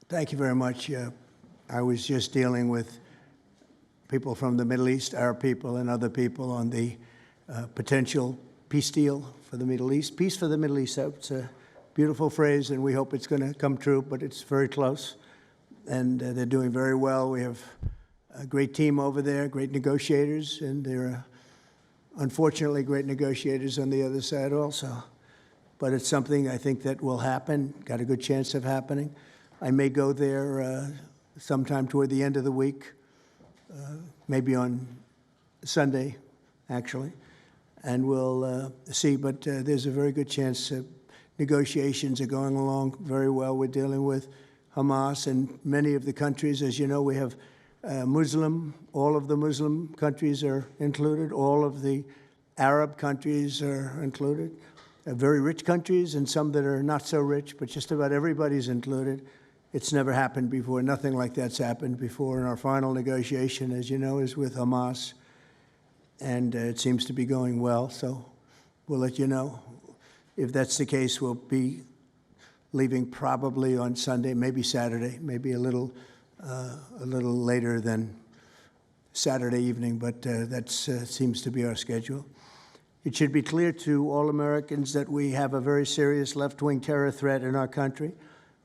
Thank you very much. I was just dealing with people from the Middle East, Arab people and other people on the potential peace deal for the Middle East. Peace for the Middle East, that's a beautiful phrase, and we hope it's going to come true, but it's very close. And they're doing very well. We have a great team over there, great negotiators, and there are unfortunately great negotiators on the other side also. But it's something I think that will happen, got a good chance of happening. I may go there sometime toward the end of the week, maybe on Sunday, actually, and we'll see. But there's a very good chance negotiations are going along very well. We're dealing with Hamas and many of the countries. As you know, we have Muslim, all of the Muslim countries are included, all of the Arab countries are included, very rich countries and some that are not so rich, but just about everybody's included. It's never happened before. Nothing like that's happened before. And our final negotiation, as you know, is with Hamas, and it seems to be going well. So we'll let you know. If that's the case, we'll be leaving probably on Sunday, maybe Saturday, maybe a little later than Saturday evening, but that seems to be our schedule. It should be clear to all Americans that we have a very serious left-wing terror threat in our country.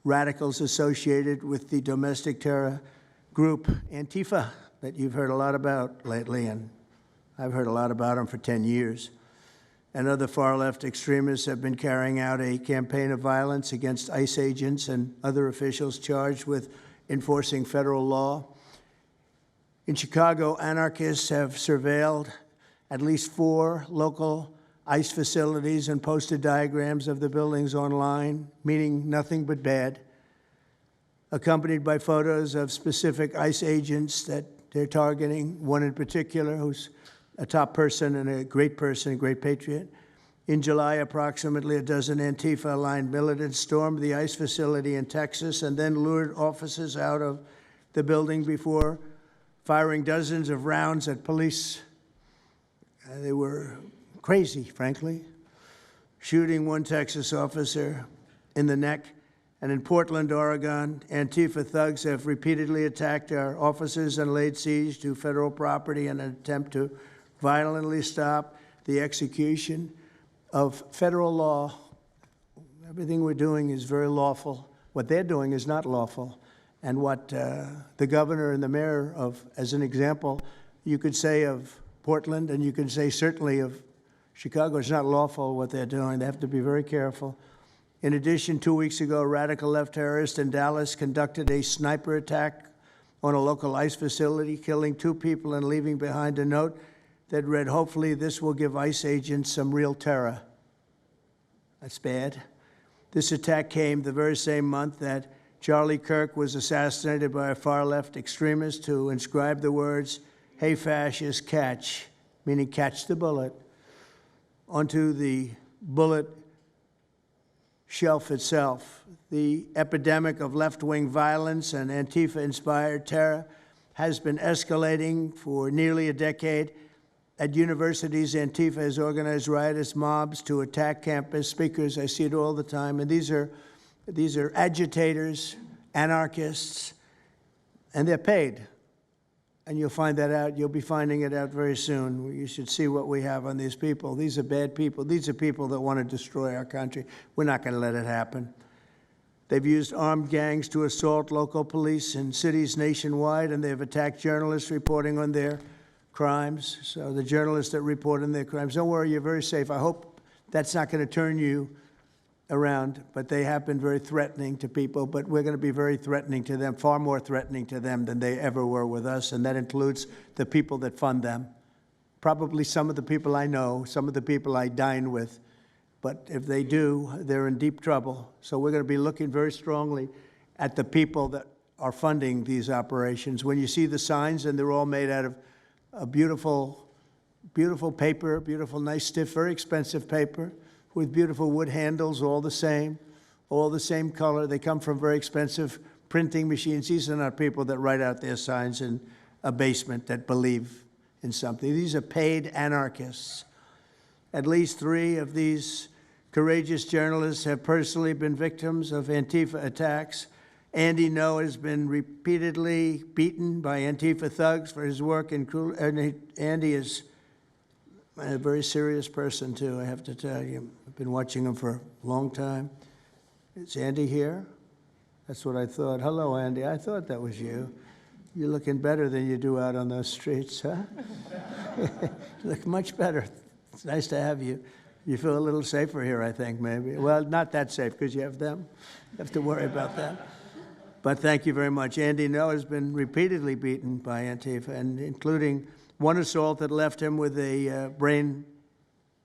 Radicals associated with the domestic terror group Antifa that you've heard a lot about lately, and I've heard a lot about them for 10 years. And other far-left extremists have been carrying out a campaign of violence against ICE agents and other officials charged with enforcing federal law. In Chicago, anarchists have surveilled at least 4 local ICE facilities and posted diagrams of the buildings online, meaning nothing but bad, accompanied by photos of specific ICE agents that they're targeting, one in particular who's a top person and a great patriot. In July, approximately a dozen Antifa-aligned militants stormed the ICE facility in Texas and then lured officers out of the building before firing dozens of rounds at police. They were crazy, frankly, shooting one Texas officer in the neck. And in Portland, Oregon, Antifa thugs have repeatedly attacked our officers and laid siege to federal property in an attempt to violently stop the execution of federal law. Everything we're doing is very lawful. What they're doing is not lawful. And what the governor and the mayor of, as an example, you could say of Portland, and you can say certainly of Chicago, it's not lawful what they're doing. They have to be very careful. In addition, 2 weeks ago, a radical left terrorist in Dallas conducted a sniper attack on a local ICE facility, killing 2 people and leaving behind a note that read, "Hopefully this will give ICE agents some real terror." That's bad. This attack came the very same month that Charlie Kirk was assassinated by a far-left extremist who inscribed the words, "Hey, fascist, catch," meaning catch the bullet, onto the bullet shelf itself. The epidemic of left-wing violence and Antifa-inspired terror has been escalating for nearly a decade. At universities, Antifa has organized riotous mobs to attack campus speakers. I see it all the time. And these are agitators, anarchists, and they're paid. And you'll find that out. You'll be finding it out very soon. You should see what we have on these people. These are bad people. These are people that want to destroy our country. We're not going to let it happen. They've used armed gangs to assault local police in cities nationwide, and they've attacked journalists reporting on their crimes. So the journalists that report on their crimes, don't worry, you're very safe. I hope that's not going to turn you around, but they have been very threatening to people, but we're going to be very threatening to them, far more threatening to them than they ever were with us, and that includes the people that fund them. Probably some of the people I know, some of the people I dine with, but if they do, they're in deep trouble. So we're going to be looking very strongly at the people that are funding these operations. When you see the signs, and they're all made out of a beautiful, beautiful paper, beautiful, nice, stiff, very expensive paper, with beautiful wood handles, all the same color. They come from very expensive printing machines. These are not people that write out their signs in a basement that believe in something. These are paid anarchists. At least 3 of these courageous journalists have personally been victims of Antifa attacks. Andy Ngo has been repeatedly beaten by Antifa thugs for his work in Andy is a very serious person, too, I have to tell you. I've been watching him for a long time. Is Andy here? That's what I thought. Hello, Andy. I thought that was you. You're looking better than you do out on those streets, huh? You look much better. It's nice to have you. You feel a little safer here, I think, maybe. Well, not that safe, because you have them. You have to worry about that. But thank you very much. Andy Ngo has been repeatedly beaten by Antifa, and including one assault that left him with a brain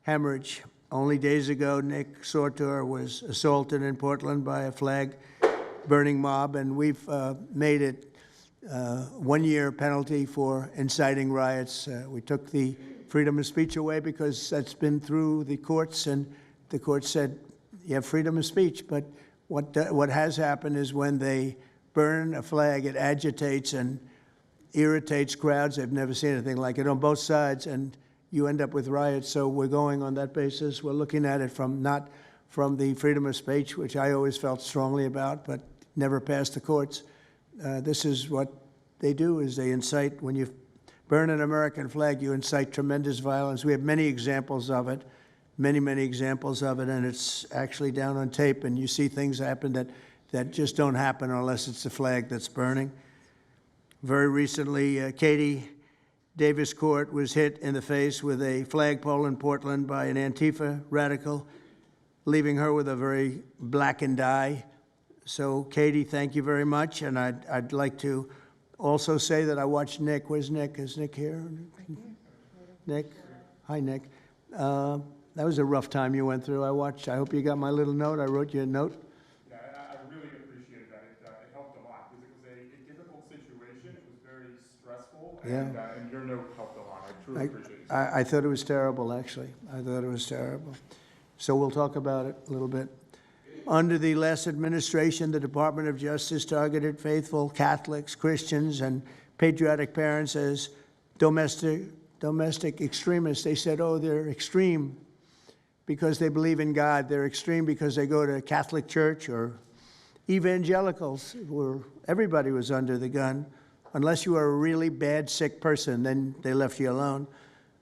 hemorrhage. Only days ago, Nick Sortor was assaulted in Portland by a flag-burning mob, and we've made it 1-year penalty for inciting riots. We took the freedom of speech away because that's been through the courts, and the court said you have freedom of speech. But what has happened is when they burn a flag, it agitates and irritates crowds. They've never seen anything like it on both sides, and you end up with riots. So we're going on that basis. We're looking at it from not from the freedom of speech, which I always felt strongly about, but never passed the courts. This is what they do, is they incite. When you burn an American flag, you incite tremendous violence. We have many examples of it, many examples of it, and it's actually down on tape, and you see things happen that just don't happen unless it's the flag that's burning. Very recently, Katie Davis Court was hit in the face with a flagpole in Portland by an Antifa radical, leaving her with a very blackened eye. So, Katie, thank you very much, and I'd like to also say that I watched Nick. Where's Nick? Is Nick here? Nick? Hi, Nick. That was a rough time you went through. I hope you got my little note. I wrote you a note. Yeah, I really appreciated that. It helped a lot because it was a difficult situation. It was very stressful, and your note helped a lot. I truly appreciate it. I thought it was terrible, actually. I thought it was terrible. So we'll talk about it a little bit. Under the last administration, the Department of Justice targeted faithful Catholics, Christians, and patriotic parents as domestic extremists. They said, oh, they're extreme because they believe in God. They're extreme because they go to Catholic church, or evangelicals, where everybody was under the gun. Unless you were a really bad, sick person, then they left you alone.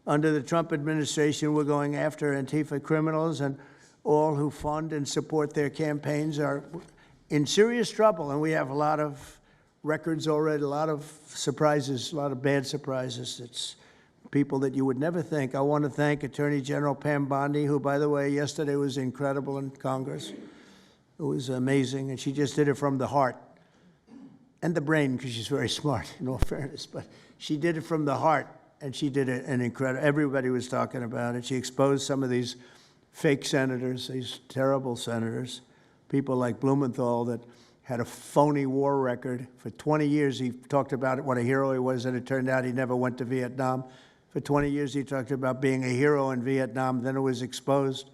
Under the Trump administration, we're going after Antifa criminals, and all who fund and support their campaigns are in serious trouble. And we have a lot of records already, a lot of surprises, a lot of bad surprises. It's people that you would never think. I want to thank Attorney General Pam Bondi, who, by the way, yesterday was incredible in Congress. It was amazing, and she just did it from the heart and the brain, because she's very smart, in all fairness. But she did it from the heart, and she did it an incredible. Everybody was talking about it. She exposed some of these fake senators, these terrible senators, people like Blumenthal that had a phony war record. For 20 years, he talked about it, what a hero he was, and it turned out he never went to Vietnam. For 20 years, he talked about being a hero in Vietnam. Then it was exposed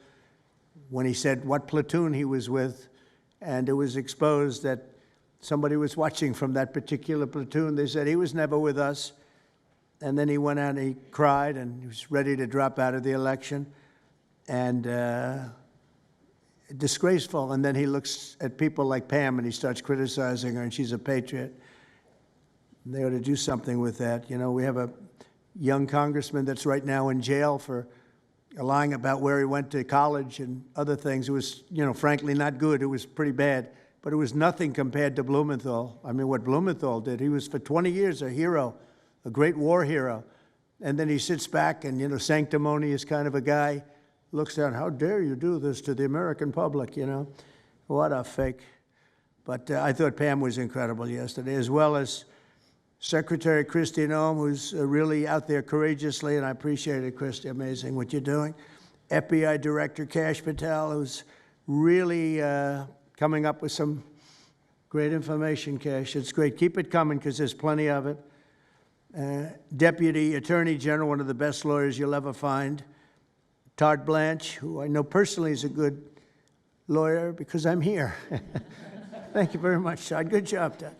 when he said what platoon he was with, and it was exposed that somebody was watching from that particular platoon. They said he was never with us. And then he went out and he cried, and he was ready to drop out of the election. And disgraceful. And then he looks at people like Pam and he starts criticizing her, and she's a patriot. And they ought to do something with that. You know, we have a young congressman that's right now in jail for lying about where he went to college and other things. It was, you know, frankly not good. It was pretty bad. But it was nothing compared to Blumenthal. I mean, what Blumenthal did, he was for 20 years a hero, a great war hero. And then he sits back and, you know, sanctimonious kind of a guy, looks down, how dare you do this to the American public, you know? What a fake. But I thought Pam was incredible yesterday, as well as Secretary Kristi Noem, who's really out there courageously, and I appreciate it, Kristi, amazing what you're doing. FBI Director Kash Patel, who's really coming up with some great information, Kash. It's great. Keep it coming, because there's plenty of it. Deputy Attorney General, one of the best lawyers you'll ever find, Todd Blanche, who I know personally is a good lawyer because I'm here. Thank you very much, Todd. Good job, Todd.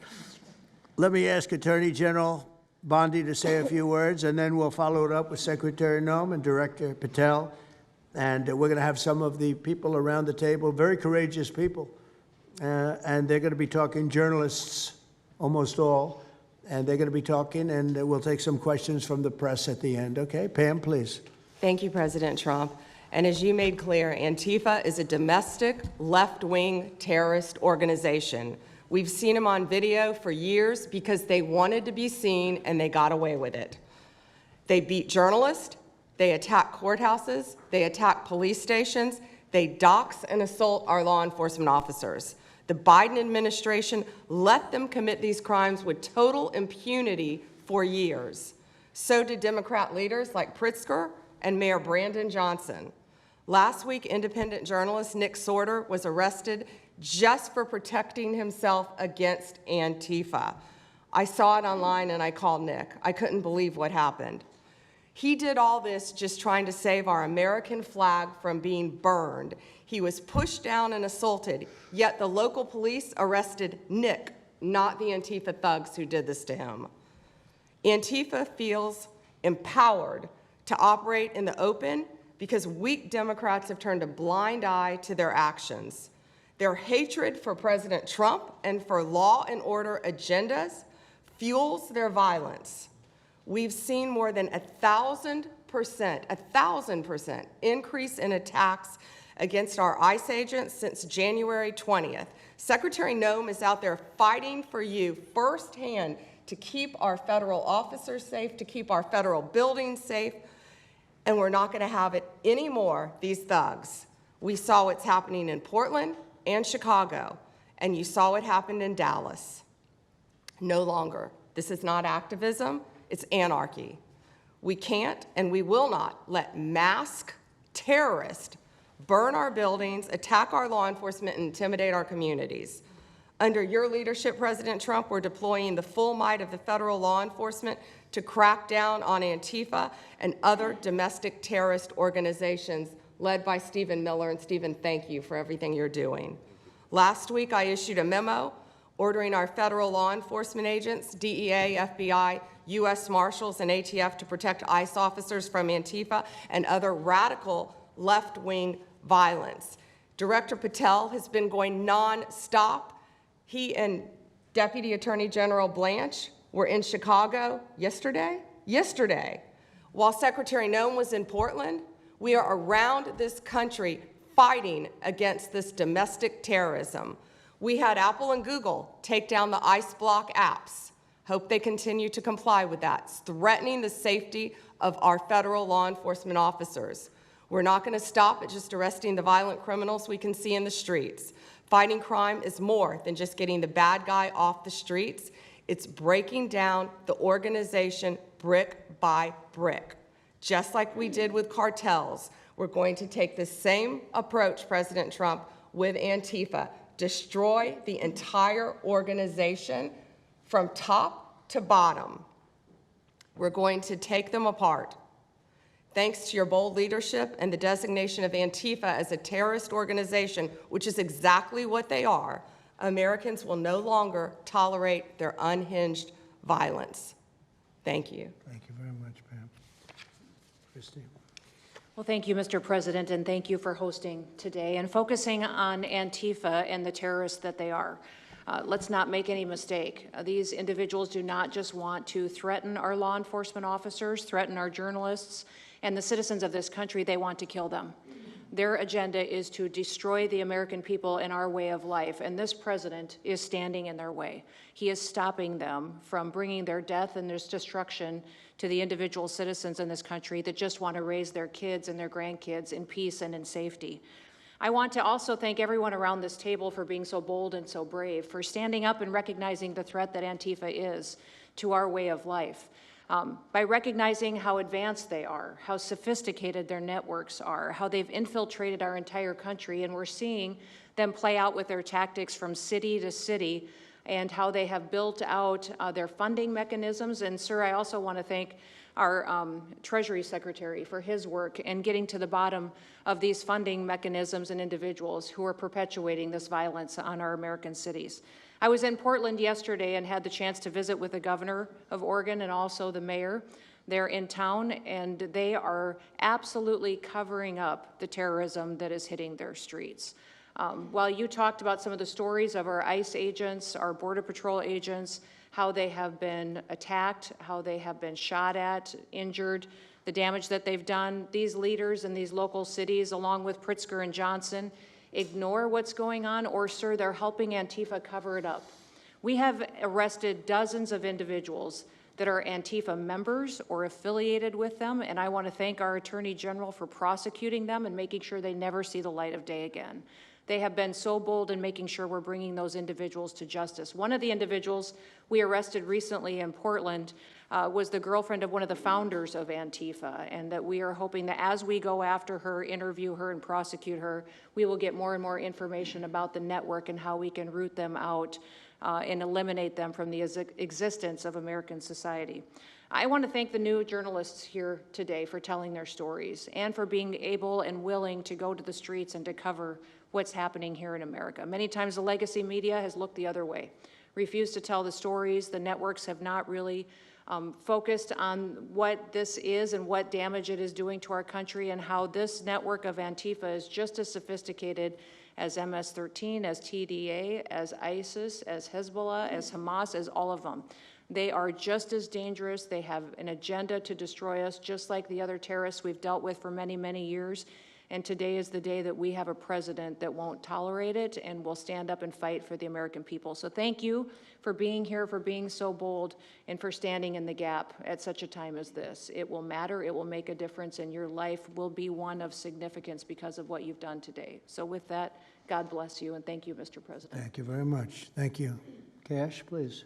Let me ask Attorney General Bondi to say a few words, and then we'll follow it up with Secretary Noem and Director Patel. And we're going to have some of the people around the table, very courageous people, and they're going to be talking journalists, almost all, and they're going to be talking, and we'll take some questions from the press at the end. Okay, Pam, please. Thank you, President Trump. And as you made clear, Antifa is a domestic left-wing terrorist organization. We've seen them on video for years because they wanted to be seen and they got away with it. They beat journalists, they attack courthouses, they attack police stations, they dox and assault our law enforcement officers. The Biden administration let them commit these crimes with total impunity for years. So did Democrat leaders like Pritzker and Mayor Brandon Johnson. Last week, independent journalist Nick Sorter was arrested just for protecting himself against Antifa. I saw it online and I called Nick. I couldn't believe what happened. He did all this just trying to save our American flag from being burned. He was pushed down and assaulted, yet the local police arrested Nick, not the Antifa thugs who did this to him. Antifa feels empowered to operate in the open because weak Democrats have turned a blind eye to their actions. Their hatred for President Trump and for law and order agendas fuels their violence. We've seen more than 1,000% increase in attacks against our ICE agents since January 20th. Secretary Noem is out there fighting for you firsthand to keep our federal officers safe, to keep our federal buildings safe, and we're not going to have it anymore, these thugs. We saw what's happening in Portland and Chicago, and you saw what happened in Dallas. No longer. This is not activism, it's anarchy. We can't and we will not let masked terrorists burn our buildings, attack our law enforcement, and intimidate our communities. Under your leadership, President Trump, we're deploying the full might of the federal law enforcement to crack down on Antifa and other domestic terrorist organizations led by Stephen Miller. And Stephen, thank you for everything you're doing. Last week, I issued a memo ordering our federal law enforcement agents, DEA, FBI, U.S. Marshals, and ATF to protect ICE officers from Antifa and other radical left-wing violence. Director Patel has been going non-stop. He and Deputy Attorney General Blanche were in Chicago yesterday, while Secretary Noem was in Portland. We are around this country fighting against this domestic terrorism. We had Apple and Google take down the ICE block apps. Hope they continue to comply with that. It's threatening the safety of our federal law enforcement officers. We're not going to stop at just arresting the violent criminals we can see in the streets. Fighting crime is more than just getting the bad guy off the streets. It's breaking down the organization brick by brick. Just like we did with cartels, we're going to take the same approach, President Trump, with Antifa. Destroy the entire organization from top to bottom. We're going to take them apart. Thanks to your bold leadership and the designation of Antifa as a terrorist organization, which is exactly what they are, Americans will no longer tolerate their unhinged violence. Thank you. Thank you very much, Pam. Christine. Well, thank you, Mr. President, and thank you for hosting today and focusing on Antifa and the terrorists that they are. Let's not make any mistake. These individuals do not just want to threaten our law enforcement officers, threaten our journalists, and the citizens of this country. They want to kill them. Their agenda is to destroy the American people and our way of life, and this president is standing in their way. He is stopping them from bringing their death and their destruction to the individual citizens in this country that just want to raise their kids and their grandkids in peace and in safety. I want to also thank everyone around this table for being so bold and so brave, for standing up and recognizing the threat that Antifa is to our way of life. By recognizing how advanced they are, how sophisticated their networks are, how they've infiltrated our entire country, and we're seeing them play out with their tactics from city to city, and how they have built out their funding mechanisms. And sir, I also want to thank our Treasury Secretary for his work in getting to the bottom of these funding mechanisms and individuals who are perpetuating this violence on our American cities. I was in Portland yesterday and had the chance to visit with the governor of Oregon and also the mayor. They're in town, and they are absolutely covering up the terrorism that is hitting their streets. While you talked about some of the stories of our ICE agents, our Border Patrol agents, how they have been attacked, how they have been shot at, injured, the damage that they've done, these leaders in these local cities, along with Pritzker and Johnson, ignore what's going on, or, sir, they're helping Antifa cover it up. We have arrested dozens of individuals that are Antifa members or affiliated with them, and I want to thank our Attorney General for prosecuting them and making sure they never see the light of day again. They have been so bold in making sure we're bringing those individuals to justice. One of the individuals we arrested recently in Portland was the girlfriend of one of the founders of Antifa, and that we are hoping that as we go after her, interview her, and prosecute her, we will get more and more information about the network and how we can root them out and eliminate them from the existence of American society. I want to thank the new journalists here today for telling their stories and for being able and willing to go to the streets and to cover what's happening here in America. Many times the legacy media has looked the other way, refused to tell the stories. The networks have not really focused on what this is and what damage it is doing to our country, and how this network of Antifa is just as sophisticated as MS-13, as TDA, as ISIS, as Hezbollah, as Hamas, as all of them. They are just as dangerous. They have an agenda to destroy us, just like the other terrorists we've dealt with for many, many years. And today is the day that we have a president that won't tolerate it and will stand up and fight for the American people. So thank you for being here, for being so bold, and for standing in the gap at such a time as this. It will matter, it will make a difference, and your life will be one of significance because of what you've done today. So with that, God bless you, and thank you, Mr. President. Thank you very much. Thank you. Cash, please.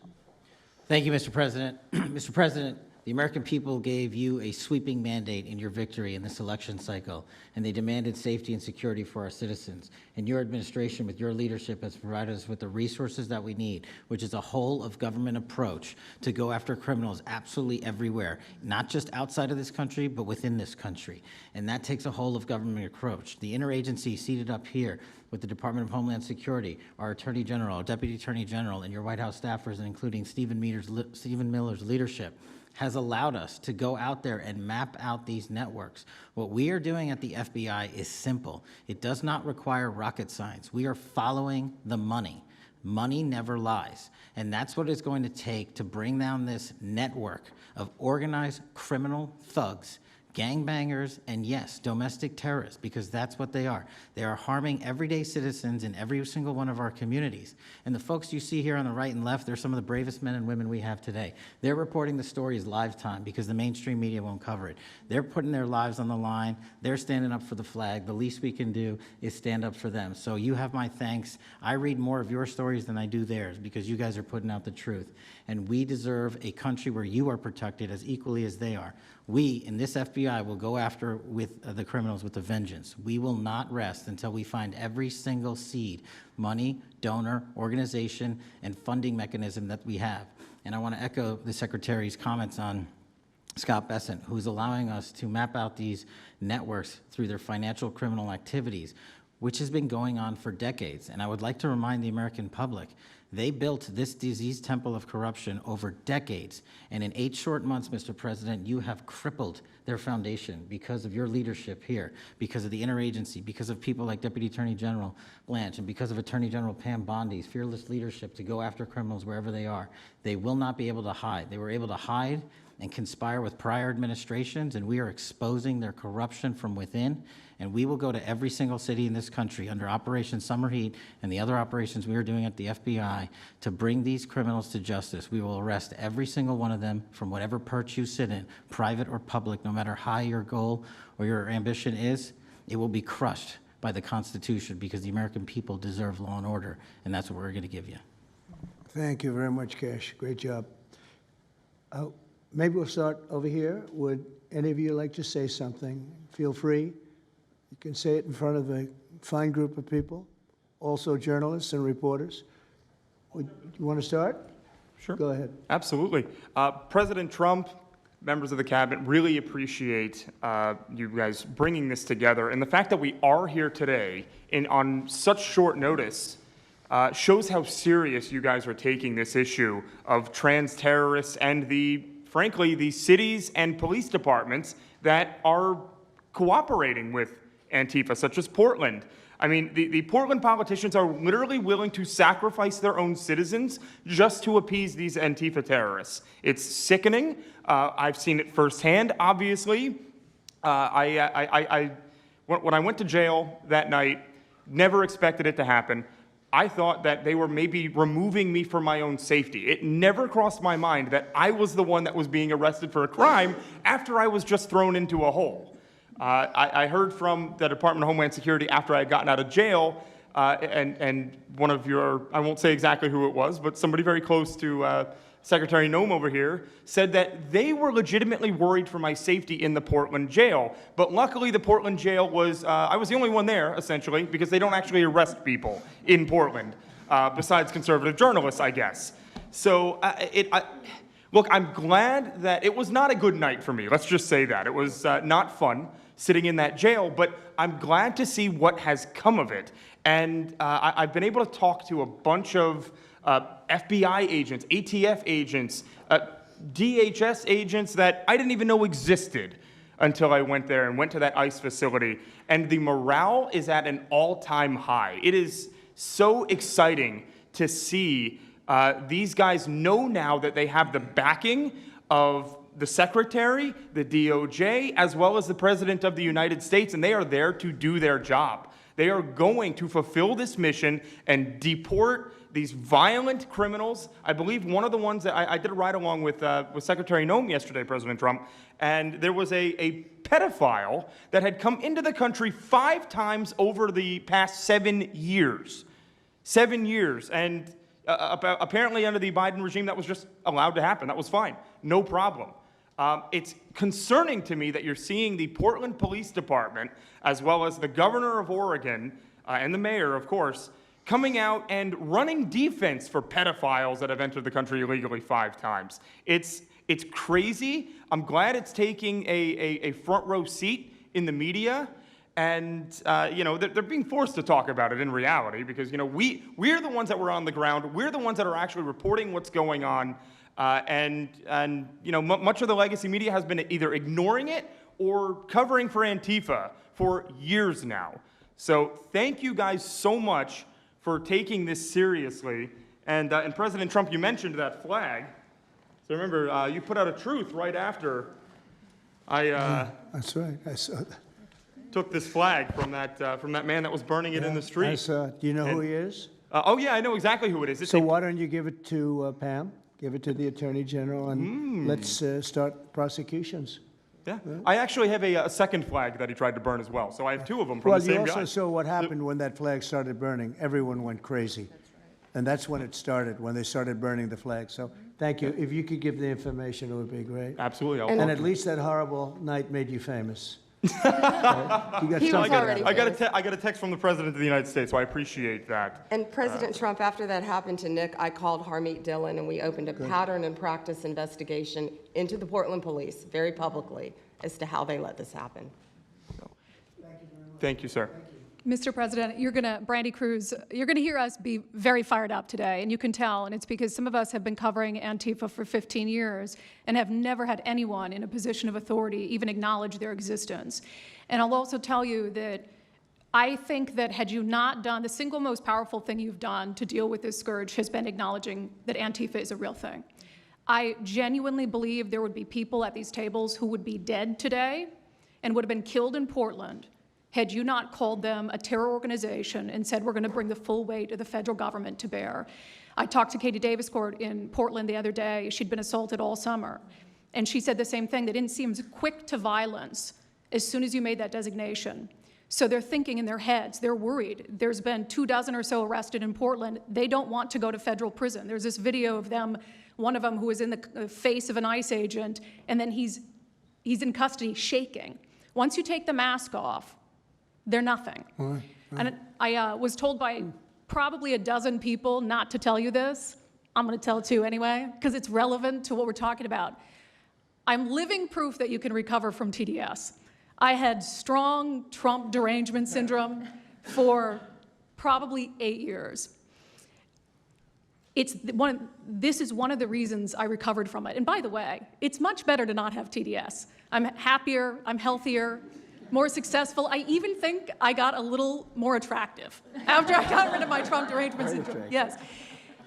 Thank you, Mr. President. Mr. President, the American people gave you a sweeping mandate in your victory in this election cycle, and they demanded safety and security for our citizens. And your administration, with your leadership, has provided us with the resources that we need, which is a whole-of-government approach to go after criminals absolutely everywhere, not just outside of this country, but within this country. And that takes a whole-of-government approach. The interagency seated up here with the Department of Homeland Security, our Attorney General, our Deputy Attorney General, and your White House staffers, and including Stephen Miller's leadership, has allowed us to go out there and map out these networks. What we are doing at the FBI is simple. It does not require rocket science. We are following the money. Money never lies. And that's what it's going to take to bring down this network of organized criminal thugs, gangbangers, and yes, domestic terrorists, because that's what they are. They are harming everyday citizens in every single one of our communities. And the folks you see here on the right and left, they're some of the bravest men and women we have today. They're reporting the stories live time because the mainstream media won't cover it. They're putting their lives on the line. They're standing up for the flag. The least we can do is stand up for them. So you have my thanks. I read more of your stories than I do theirs because you guys are putting out the truth. And we deserve a country where you are protected as equally as they are. We, in this FBI, will go after with the criminals with a vengeance. We will not rest until we find every single seed, money, donor, organization, and funding mechanism that we have. And I want to echo the Secretary's comments on Scott Bessent, who's allowing us to map out these networks through their financial criminal activities, which has been going on for decades. And I would like to remind the American public, they built this diseased temple of corruption over decades. And in 8 short months, Mr. President, you have crippled their foundation because of your leadership here, because of the interagency, because of people like Deputy Attorney General Blanche, and because of Attorney General Pam Bondi's fearless leadership to go after criminals wherever they are. They will not be able to hide. They were able to hide and conspire with prior administrations, and we are exposing their corruption from within. And we will go to every single city in this country under Operation Summer Heat and the other operations we are doing at the FBI to bring these criminals to justice. We will arrest every single one of them from whatever perch you sit in, private or public, no matter how your goal or your ambition is. It will be crushed by the Constitution because the American people deserve law and order, and that's what we're going to give you. Thank you very much, Cash. Great job. Maybe we'll start over here. Would any of you like to say something? Feel free. You can say it in front of a fine group of people, also journalists and reporters. You want to start? Sure. Go ahead. Absolutely. President Trump, members of the cabinet, really appreciate you guys bringing this together. And the fact that we are here today on such short notice shows how serious you guys are taking this issue of trans terrorists and frankly, the cities and police departments that are cooperating with Antifa, such as Portland. I mean, the Portland politicians are literally willing to sacrifice their own citizens just to appease these Antifa terrorists. It's sickening. I've seen it firsthand, obviously. When I went to jail that night, never expected it to happen. I thought that they were maybe removing me for my own safety. It never crossed my mind that I was the one that was being arrested for a crime after I was just thrown into a hole. I heard from the Department of Homeland Security after I had gotten out of jail, and one of your, I won't say exactly who it was, but somebody very close to Secretary Noem over here, said that they were legitimately worried for my safety in the Portland jail. But luckily, the Portland jail was, I was the only one there, essentially, because they don't actually arrest people in Portland, besides conservative journalists, I guess. So, look, I'm glad that it was not a good night for me. Let's just say that. It was not fun sitting in that jail, but I'm glad to see what has come of it. And I've been able to talk to a bunch of FBI agents, ATF agents, DHS agents that I didn't even know existed until I went there and went to that ICE facility. And the morale is at an all-time high. It is so exciting to see these guys know now that they have the backing of the Secretary, the DOJ, as well as the President of the United States, and they are there to do their job. They are going to fulfill this mission and deport these violent criminals. I believe one of the ones that I did a ride-along with Secretary Noem yesterday, President Trump, and there was a pedophile that had come into the country 5 times over the past 7 years. 7 years, and apparently under the Biden regime, that was just allowed to happen. That was fine, no problem. It's concerning to me that you're seeing the Portland Police Department, as well as the governor of Oregon, and the mayor, of course, coming out and running defense for pedophiles that have entered the country illegally 5 times. It's crazy. I'm glad it's taking a front row seat in the media. And, they're being forced to talk about it in reality because, we're the ones that were on the ground. We're the ones that are actually reporting what's going on. Much of the legacy media has been either ignoring it or covering for Antifa for years now. So thank you guys so much for taking this seriously. And President Trump, you mentioned that flag. So remember, you put out a truth right after That's right. I saw that. took this flag from that man that was burning it in the street. I saw it. Do you know who he is? Oh yeah, I know exactly who it is. So why don't you give it to Pam? Give it to the Attorney General, and let's start prosecutions. Yeah. I actually have a second flag that he tried to burn as well. So I have 2 of them from the same guy. Well, you also saw what happened when that flag started burning. Everyone went crazy. That's right. And that's when it started, when they started burning the flag. So thank you. If you could give the information, it would be great. Absolutely. And at least that horrible night made you famous. You got He was something already out of it. I got a text from the President of the United States, so I appreciate that. And President Trump, after that happened to Nick, I called Harmeet Dillon, and we opened a pattern and practice investigation into the Portland police, very publicly, as to how they let this happen. Thank you, sir. Mr. President, Brandy Cruz, you're going to hear us be very fired up today, and you can tell, and it's because some of us have been covering Antifa for 15 years and have never had anyone in a position of authority even acknowledge their existence. And I'll also tell you that I think that had you not done, the single most powerful thing you've done to deal with this scourge has been acknowledging that Antifa is a real thing. I genuinely believe there would be people at these tables who would be dead today and would have been killed in Portland had you not called them a terror organization and said, we're going to bring the full weight of the federal government to bear. I talked to Katie Daviscourt in Portland the other day. She'd been assaulted all summer. And she said the same thing. They didn't seem quick to violence as soon as you made that designation. So they're thinking in their heads, they're worried. There's been 24 or so arrested in Portland. They don't want to go to federal prison. There's this video of them, one of them who was in the face of an ICE agent, and then he's in custody shaking. Once you take the mask off, they're nothing. Right. And I was told by probably a dozen people not to tell you this. I'm going to tell it to you anyway, because it's relevant to what we're talking about. I'm living proof that you can recover from TDS. I had strong Trump derangement syndrome for probably 8 years. This is one of the reasons I recovered from it. And by the way, it's much better to not have TDS. I'm happier, I'm healthier. more successful. I even think I got a little more attractive after I got rid of my Trump derangement syndrome. Yes.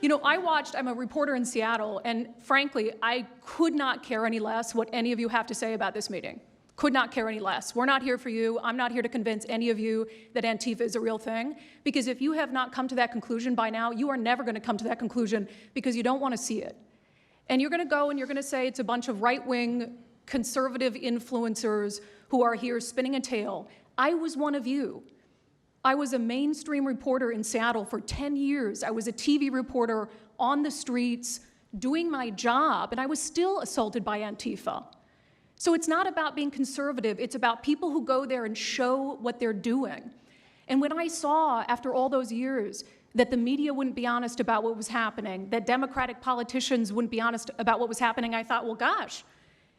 You know, I'm a reporter in Seattle, and frankly, I could not care any less what any of you have to say about this meeting. Could not care any less. We're not here for you. I'm not here to convince any of you that Antifa is a real thing, because if you have not come to that conclusion by now, you are never going to come to that conclusion because you don't want to see it. And you're going to go and you're going to say it's a bunch of right-wing conservative influencers who are here spinning a tale. I was one of you. I was a mainstream reporter in Seattle for 10 years. I was a TV reporter on the streets doing my job, and I was still assaulted by Antifa. So it's not about being conservative. It's about people who go there and show what they're doing. And when I saw, after all those years, that the media wouldn't be honest about what was happening, that Democratic politicians wouldn't be honest about what was happening, I thought, well, gosh,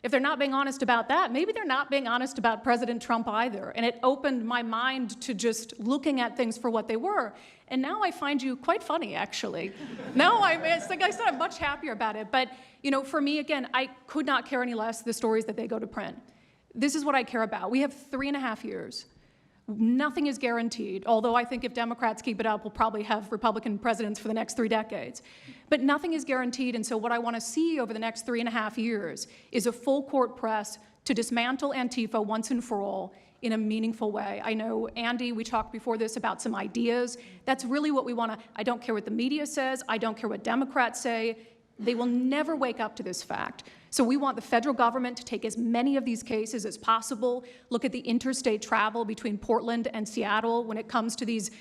if they're not being honest about that, maybe they're not being honest about President Trump either. And it opened my mind to just looking at things for what they were. And now I find you quite funny, actually. Now it's like I said, I'm much happier about it. But, you know, for me, again, I could not care any less the stories that they go to print. This is what I care about. We have 3.5 years. Nothing is guaranteed, although I think if Democrats keep it up, we'll probably have Republican presidents for the next 3 decades. But nothing is guaranteed, and so what I want to see over the next 3.5 years is a full court press to dismantle Antifa once and for all in a meaningful way. I know, Andy, we talked before this about some ideas. That's really what we want to. I don't care what the media says. I don't care what Democrats say. They will never wake up to this fact. So we want the federal government to take as many of these cases as possible, look at the interstate travel between Portland and Seattle when it comes to these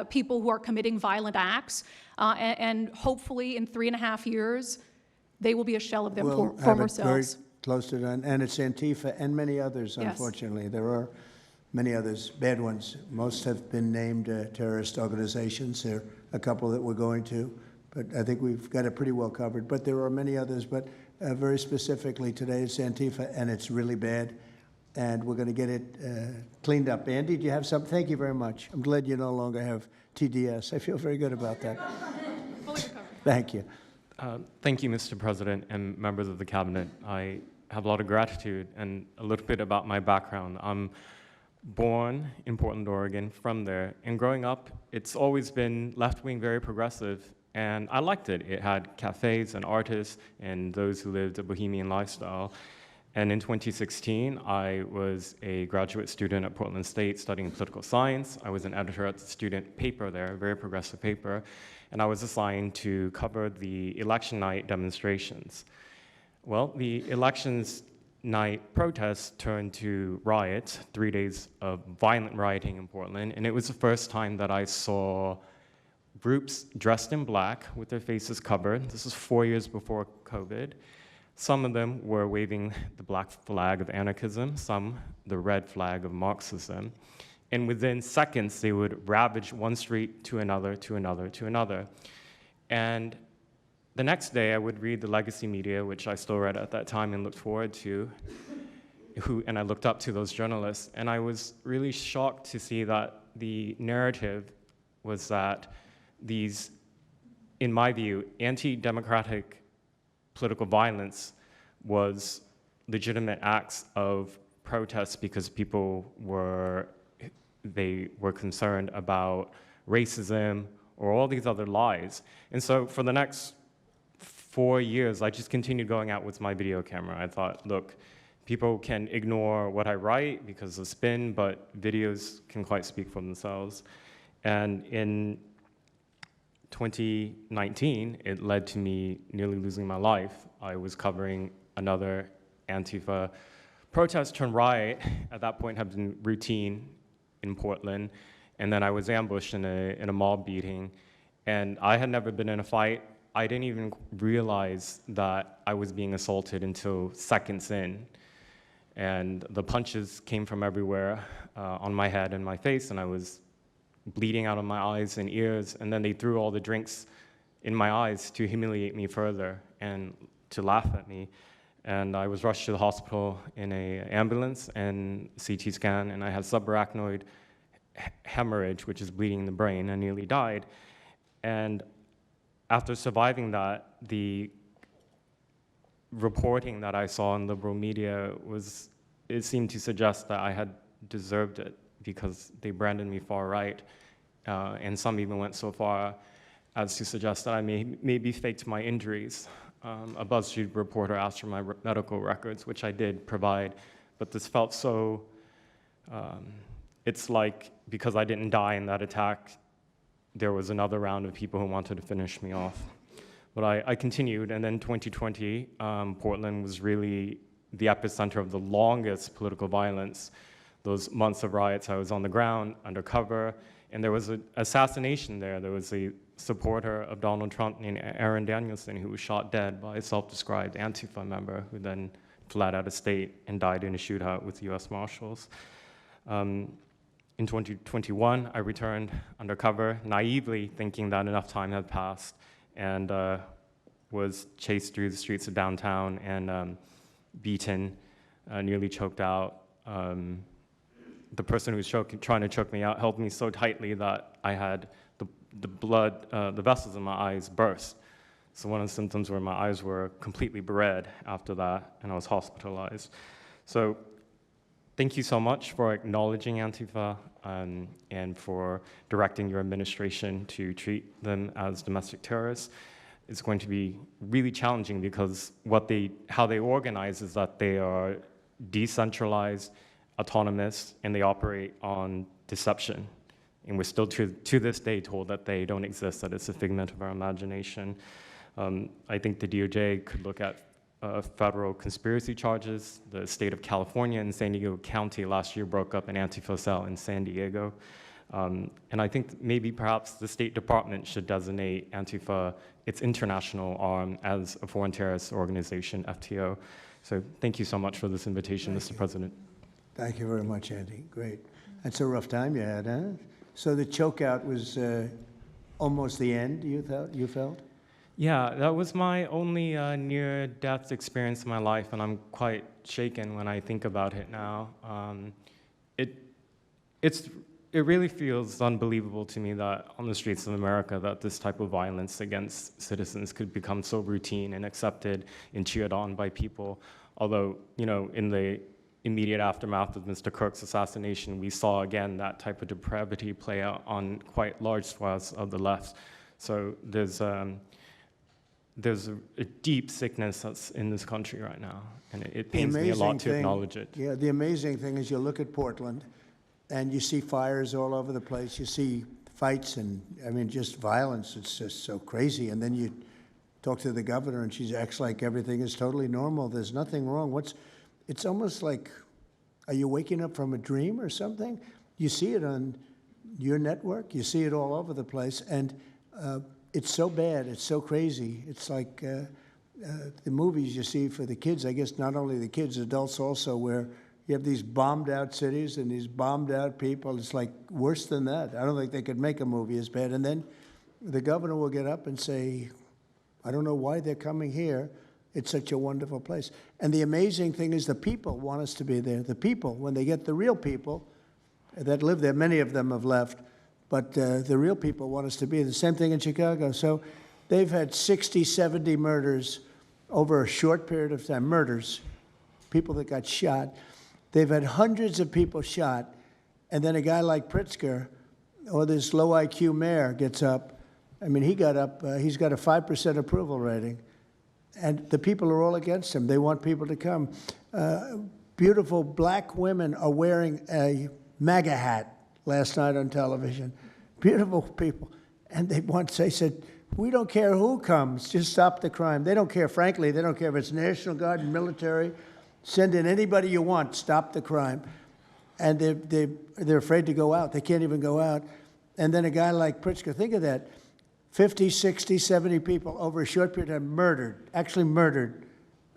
people who are committing violent acts, and hopefully in 3.5 years, they will be a shell of their former selves. Very close to that, and it's Antifa and many others, Yes. unfortunately. There are many others, bad ones. Most have been named terrorist organizations. There are a couple that we're going to, but I think we've got it pretty well covered. But there are many others, but very specifically today it's Antifa, and it's really bad, and we're going to get it cleaned up. Andy, do you have something? Thank you very much. I'm glad you no longer have TDS. I feel very good about that. Fully recovered. Thank you. Thank you, Mr. President and members of the Cabinet. I have a lot of gratitude, and a little bit about my background. I'm born in Portland, Oregon, from there, and growing up, it's always been left-wing, very progressive, and I liked it. It had cafes and artists and those who lived a bohemian lifestyle. And in 2016, I was a graduate student at Portland State studying political science. I was an editor at the student paper there, a very progressive paper, and I was assigned to cover the election night demonstrations. Well, the elections night protests turned to riots, 3 days of violent rioting in Portland, and it was the first time that I saw groups dressed in black with their faces covered. This was 4 years before COVID. Some of them were waving the black flag of anarchism, some the red flag of Marxism. And within seconds, they would ravage one street to another, to another, to another. And the next day, I would read the legacy media, which I still read at that time and looked forward to, and I looked up to those journalists. And I was really shocked to see that the narrative was that these, in my view, anti-democratic political violence was legitimate acts of protest because people were concerned about racism or all these other lies. And so for the next 4 years, I just continued going out with my video camera. I thought, look, people can ignore what I write because of spin, but videos can quite speak for themselves. And in 2019, it led to me nearly losing my life. I was covering another Antifa protest turned riot. At that point, had been routine in Portland, and then I was ambushed in a mob beating. And I had never been in a fight. I didn't even realize that I was being assaulted until seconds in. And the punches came from everywhere on my head and my face, and I was bleeding out of my eyes and ears, and then they threw all the drinks in my eyes to humiliate me further and to laugh at me. And I was rushed to the hospital in an ambulance and CT scan, and I had subarachnoid hemorrhage, which is bleeding in the brain. I nearly died. And after surviving that, the reporting that I saw in liberal media it seemed to suggest that I had deserved it because they branded me far right. And some even went so far as to suggest that I maybe faked my injuries. A BuzzFeed reporter asked for my medical records, which I did provide, but this felt so, it's like because I didn't die in that attack, there was another round of people who wanted to finish me off. But I continued, and then 2020, Portland was really the epicenter of the longest political violence. Those months of riots, I was on the ground, undercover, and there was an assassination there. There was a supporter of Donald Trump named Aaron Danielson who was shot dead by a self-described Antifa member who then fled out of state and died in a shootout with US Marshals. In 2021, I returned undercover, naively thinking that enough time had passed, and was chased through the streets of downtown and beaten, nearly choked out. The person who was trying to choke me out held me so tightly that I had the blood, the vessels in my eyes burst. So one of the symptoms were my eyes were completely red after that, and I was hospitalized. So thank you so much for acknowledging Antifa and for directing your administration to treat them as domestic terrorists. It's going to be really challenging because how they organize is that they are decentralized, autonomous, and they operate on deception. And we're still to this day told that they don't exist, that it's a figment of our imagination. I think the DOJ could look at federal conspiracy charges. The state of California and San Diego County last year broke up an Antifa cell in San Diego. And I think maybe perhaps the State Department should designate Antifa, its international arm, as a foreign terrorist organization, FTO. So thank you so much for this invitation, Mr. President. Thank you very much, Andy. Great. That's a rough time you had, huh? So the chokeout was almost the end, you felt? Yeah, that was my only near-death experience in my life, and I'm quite shaken when I think about it now. It really feels unbelievable to me that on the streets of America that this type of violence against citizens could become so routine and accepted and cheered on by people. Although, you know, in the immediate aftermath of Mr. Kirk's assassination, we saw again that type of depravity play out on quite large swaths of the left. So there's a deep sickness that's in this country right now, and it pains me a lot to acknowledge it. Yeah, the amazing thing is you look at Portland, and you see fires all over the place. You see fights and, I mean, just violence. It's just so crazy. And then you talk to the governor, and she acts like everything is totally normal. There's nothing wrong. It's almost like, are you waking up from a dream or something? You see it on your network. You see it all over the place. And it's so bad. It's so crazy. It's like the movies you see for the kids, I guess not only the kids, adults also, where you have these bombed out cities and these bombed out people. It's like worse than that. I don't think they could make a movie as bad. And then the governor will get up and say, I don't know why they're coming here. It's such a wonderful place. And the amazing thing is the people want us to be there. The people, when they get the real people that live there, many of them have left, but the real people want us to be. The same thing in Chicago. So they've had 60, 70 murders over a short period of time. Murders, people that got shot. They've had hundreds of people shot, and then a guy like Pritzker, or this low IQ mayor, gets up. I mean, he got up, he's got a 5% approval rating, and the people are all against him. They want people to come. Beautiful black women are wearing a MAGA hat last night on television. Beautiful people. And they said, we don't care who comes, just stop the crime. They don't care, frankly, they don't care if it's National Guard and military. Send in anybody you want, stop the crime. And they're afraid to go out. They can't even go out. And then a guy like Pritzker, think of that, 50, 60, 70 people over a short period of time murdered, actually murdered,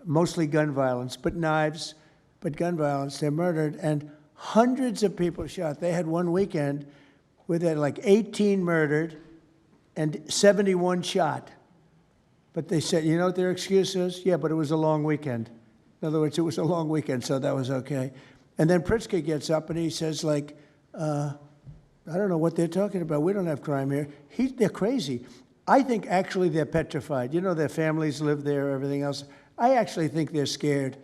mostly gun violence, but knives, but gun violence, they're murdered, and hundreds of people shot. They had one weekend where they had like 18 murdered and 71 shot. But they said, you know what their excuse is? Yeah, but it was a long weekend. In other words, it was a long weekend, so that was okay. And then Pritzker gets up and he says, like, I don't know what they're talking about. We don't have crime here. They're crazy. I think actually they're petrified. You know, their families live there, everything else. I actually think they're scared.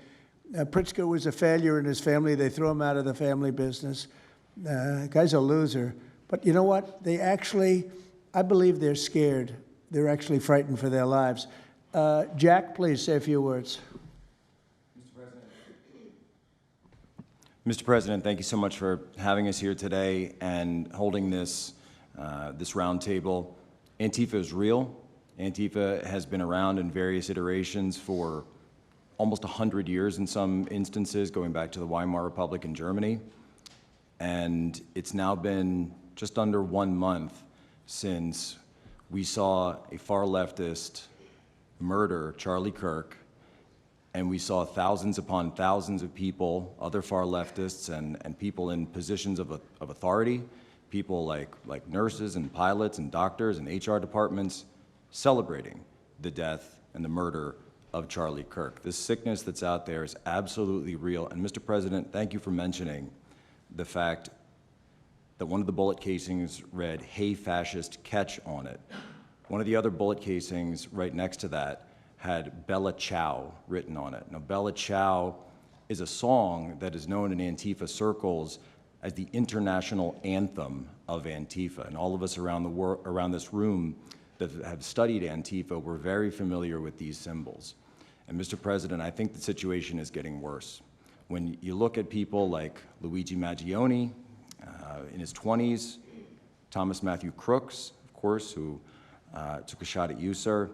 Pritzker was a failure in his family. They threw him out of the family business. Guy's a loser. But you know what? They actually, I believe they're scared. They're actually frightened for their lives. Jack, please say a few words. Mr. President, thank you so much for having us here today and holding this roundtable. Antifa is real. Antifa has been around in various iterations for almost 100 years in some instances, going back to the Weimar Republic in Germany. And it's now been just under 1 month since we saw a far leftist murder Charlie Kirk, and we saw thousands upon thousands of people, other far leftists and people in positions of authority, people like nurses and pilots and doctors and HR departments, celebrating the death and the murder of Charlie Kirk. This sickness that's out there is absolutely real. And Mr. President, thank you for mentioning the fact that one of the bullet casings read, "Hey fascist, catch" on it. One of the other bullet casings right next to that had Bella Ciao written on it. Now, Bella Ciao is a song that is known in Antifa circles as the international anthem of Antifa. And all of us around this room that have studied Antifa, we're very familiar with these symbols. And Mr. President, I think the situation is getting worse. When you look at people like Luigi Maggioni in his 20s, Thomas Matthew Crooks, of course, who took a shot at you, sir,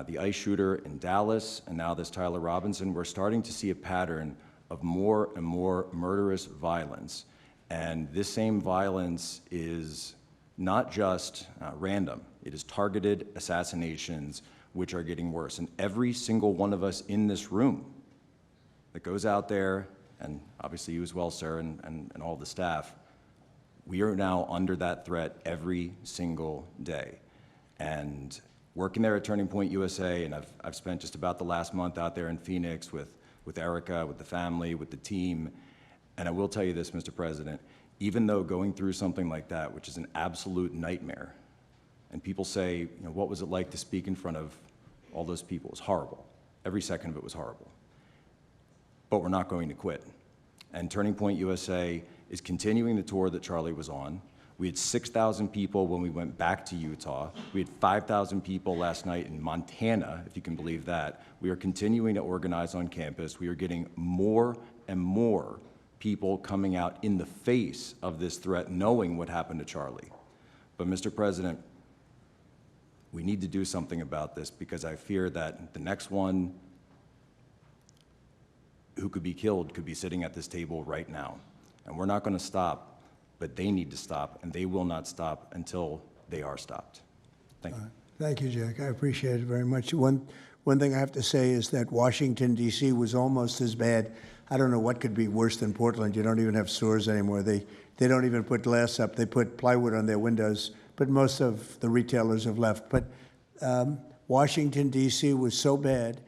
the ICE shooter in Dallas, and now this Tyler Robinson, we're starting to see a pattern of more and more murderous violence. And this same violence is not just random. It is targeted assassinations, which are getting worse. And every single one of us in this room that goes out there, and obviously you as well, sir, and all the staff, we are now under that threat every single day. And working there at Turning Point USA, and I've spent just about the last month out there in Phoenix with Erica, with the family, with the team. And I will tell you this, Mr. President, even though going through something like that, which is an absolute nightmare, and people say, you know, what was it like to speak in front of all those people? It was horrible. Every second of it was horrible. But we're not going to quit. And Turning Point USA is continuing the tour that Charlie was on. We had 6,000 people when we went back to Utah. We had 5,000 people last night in Montana, if you can believe that. We are continuing to organize on campus. We are getting more and more people coming out in the face of this threat, knowing what happened to Charlie. But Mr. President, we need to do something about this, because I fear that the next one who could be killed could be sitting at this table right now. And we're not going to stop, but they need to stop, and they will not stop until they are stopped. Thank you. Thank you, Jack. I appreciate it very much. One thing I have to say is that Washington, D.C. was almost as bad. I don't know what could be worse than Portland. You don't even have stores anymore. They don't even put glass up. They put plywood on their windows, but most of the retailers have left. But Washington, D.C. was so bad,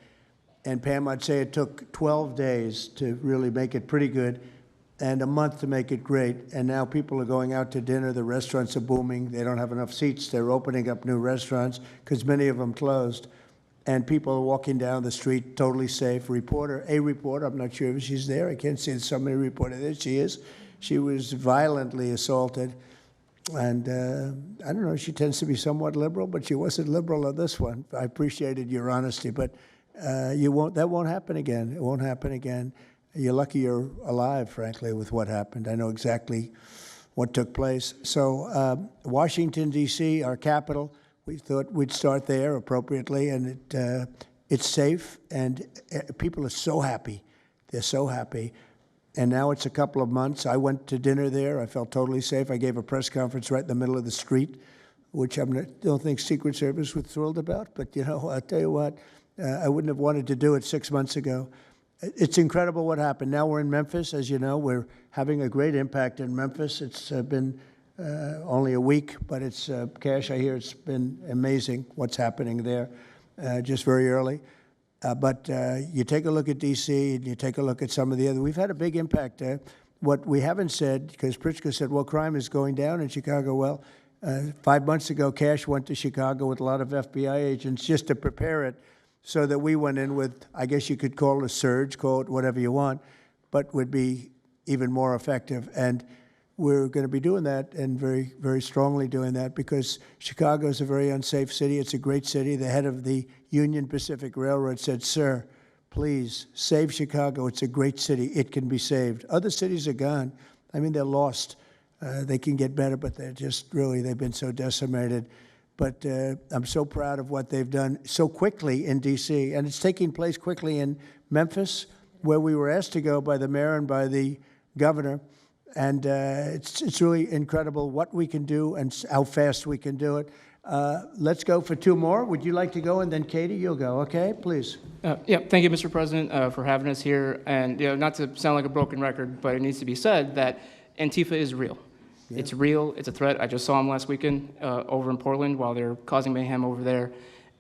and Pam, I'd say it took 12 days to really make it pretty good, and a month to make it great. And now people are going out to dinner. The restaurants are booming. They don't have enough seats. They're opening up new restaurants because many of them closed. And people are walking down the street totally safe. A reporter, I'm not sure if she's there. I can't see somebody reported it. She is. She was violently assaulted. And I don't know, she tends to be somewhat liberal, but she wasn't liberal on this one. I appreciated your honesty, but that won't happen again. It won't happen again. You're lucky you're alive, frankly, with what happened. I know exactly what took place. So Washington, D.C., our capital, we thought we'd start there appropriately, and it's safe, and people are so happy. They're so happy. And now it's a couple of months. I went to dinner there. I felt totally safe. I gave a press conference right in the middle of the street, which I don't think Secret Service was thrilled about. But, you know, I'll tell you what, I wouldn't have wanted to do it 6 months ago. It's incredible what happened. Now we're in Memphis. As you know, we're having a great impact in Memphis. It's been only a week, but it's, Cash, I hear it's been amazing what's happening there, just very early. But you take a look at D.C., and you take a look at some of the other. We've had a big impact. What we haven't said, because Pritzker said, well, crime is going down in Chicago. Well, 5 months ago, Cash went to Chicago with a lot of FBI agents just to prepare it. so that we went in with, I guess you could call it a surge, call it whatever you want, but would be even more effective. And we're going to be doing that, and very, very strongly doing that, because Chicago is a very unsafe city. It's a great city. The head of the Union Pacific Railroad said, "Sir, please save Chicago. It's a great city. It can be saved." Other cities are gone. I mean, they're lost. They can get better, but they're just really, they've been so decimated. But I'm so proud of what they've done so quickly in D.C., and it's taking place quickly in Memphis, where we were asked to go by the mayor and by the governor. And it's really incredible what we can do and how fast we can do it. Let's go for two more. Would you like to go? And then Katie, you'll go, okay? Please. Yeah, thank you, Mr. President, for having us here. And not to sound like a broken record, but it needs to be said that Antifa is real. Yeah. It's real. It's a threat. I just saw them last weekend over in Portland while they're causing mayhem over there.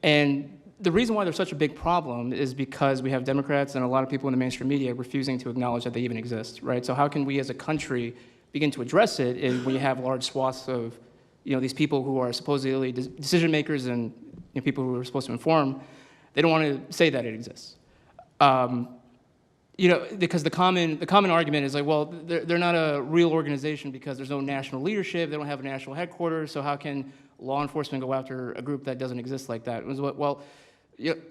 And the reason why they're such a big problem is because we have Democrats and a lot of people in the mainstream media refusing to acknowledge that they even exist, right? So how can we as a country begin to address it if we have large swaths of, these people who are supposedly decision makers and people who are supposed to inform, they don't want to say that it exists. Because the common argument is like, well, they're not a real organization because there's no national leadership, they don't have a national headquarters, so how can law enforcement go after a group that doesn't exist like that? Well,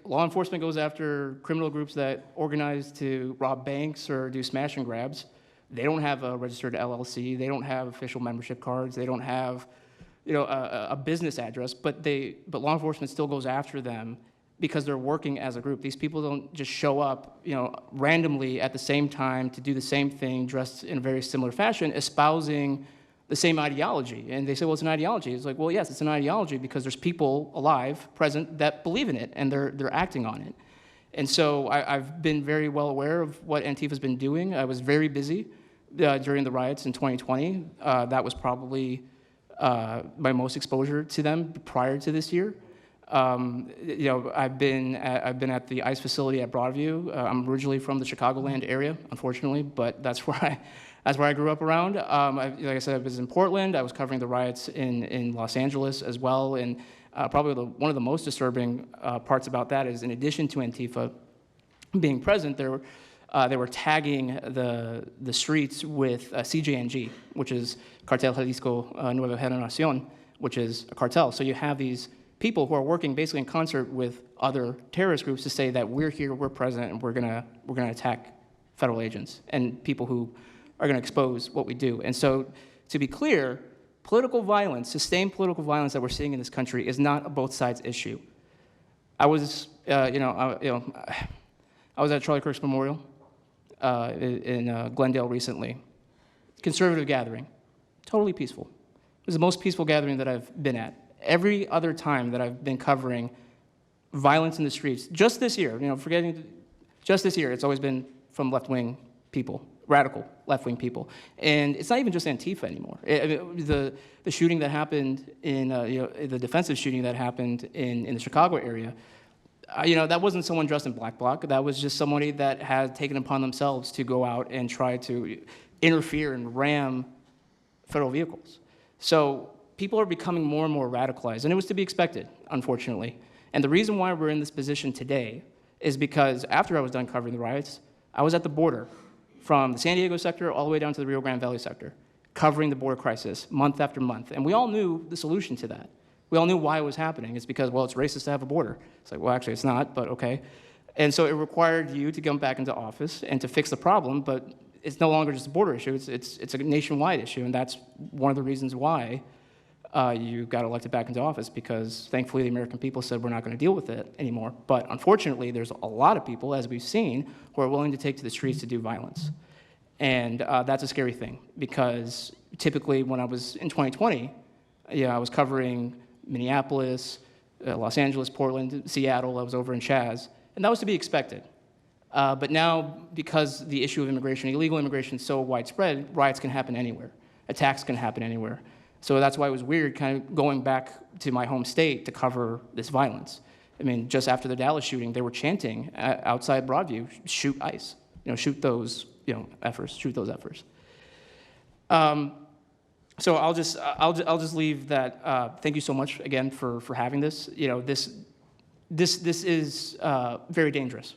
law enforcement goes after criminal groups that organize to rob banks or do smash and grabs. They don't have a registered LLC. They don't have official membership cards. They don't have, a business address. But law enforcement still goes after them because they're working as a group. These people don't just show up, randomly at the same time to do the same thing, dressed in a very similar fashion, espousing the same ideology. And they say, well, it's an ideology. It's like, well, yes, it's an ideology because there's people alive, present, that believe in it, and they're acting on it. And so I've been very well aware of what Antifa's been doing. I was very busy during the riots in 2020. That was probably my most exposure to them prior to this year. I've been at the ICE facility at Broadview. I'm originally from the Chicagoland area, unfortunately, but that's where I grew up around. Like I said, I was in Portland. I was covering the riots in Los Angeles as well. And probably one of the most disturbing parts about that is, in addition to Antifa being present, they were tagging the streets with CJNG, which is Cartel Jalisco Nueva Generación, which is a cartel. So you have these people who are working basically in concert with other terrorist groups to say that we're here, we're present, and we're gonna attack federal agents and people who are going to expose what we do. And so, to be clear, political violence, sustained political violence that we're seeing in this country is not a both sides issue. I was, I was at Charlie Kirk's memorial in Glendale recently. Conservative gathering, totally peaceful. It was the most peaceful gathering that I've been at. Every other time that I've been covering violence in the streets, just this year, just this year, it's always been from left-wing people. Radical left-wing people. And it's not even just Antifa anymore. The shooting that happened in, the defensive shooting that happened in the Chicago area, that wasn't someone dressed in black bloc. That was just somebody that had taken upon themselves to go out and try to interfere and ram federal vehicles. So people are becoming more and more radicalized, and it was to be expected, unfortunately. And the reason why we're in this position today is because after I was done covering the riots, I was at the border, from the San Diego sector all the way down to the Rio Grande Valley sector, covering the border crisis month after month. And we all knew the solution to that. We all knew why it was happening. It's because, well, it's racist to have a border. It's like, well, actually, it's not, but okay. And so it required you to come back into office and to fix the problem, but it's no longer just a border issue. It's a nationwide issue, and that's one of the reasons why you got elected back into office, because thankfully the American people said we're not going to deal with it anymore. But unfortunately, there's a lot of people, as we've seen, who are willing to take to the streets to do violence. And that's a scary thing, because typically when I was in 2020, I was covering Minneapolis, Los Angeles, Portland, Seattle. I was over in Chaz, and that was to be expected. But now, because the issue of immigration, illegal immigration, is so widespread, riots can happen anywhere. Attacks can happen anywhere. So that's why it was weird kind of going back to my home state to cover this violence. I mean, just after the Dallas shooting, they were chanting outside Broadview, shoot ICE, shoot those, efforts, shoot those efforts. So I'll just leave that. Thank you so much again for having this. this is very dangerous.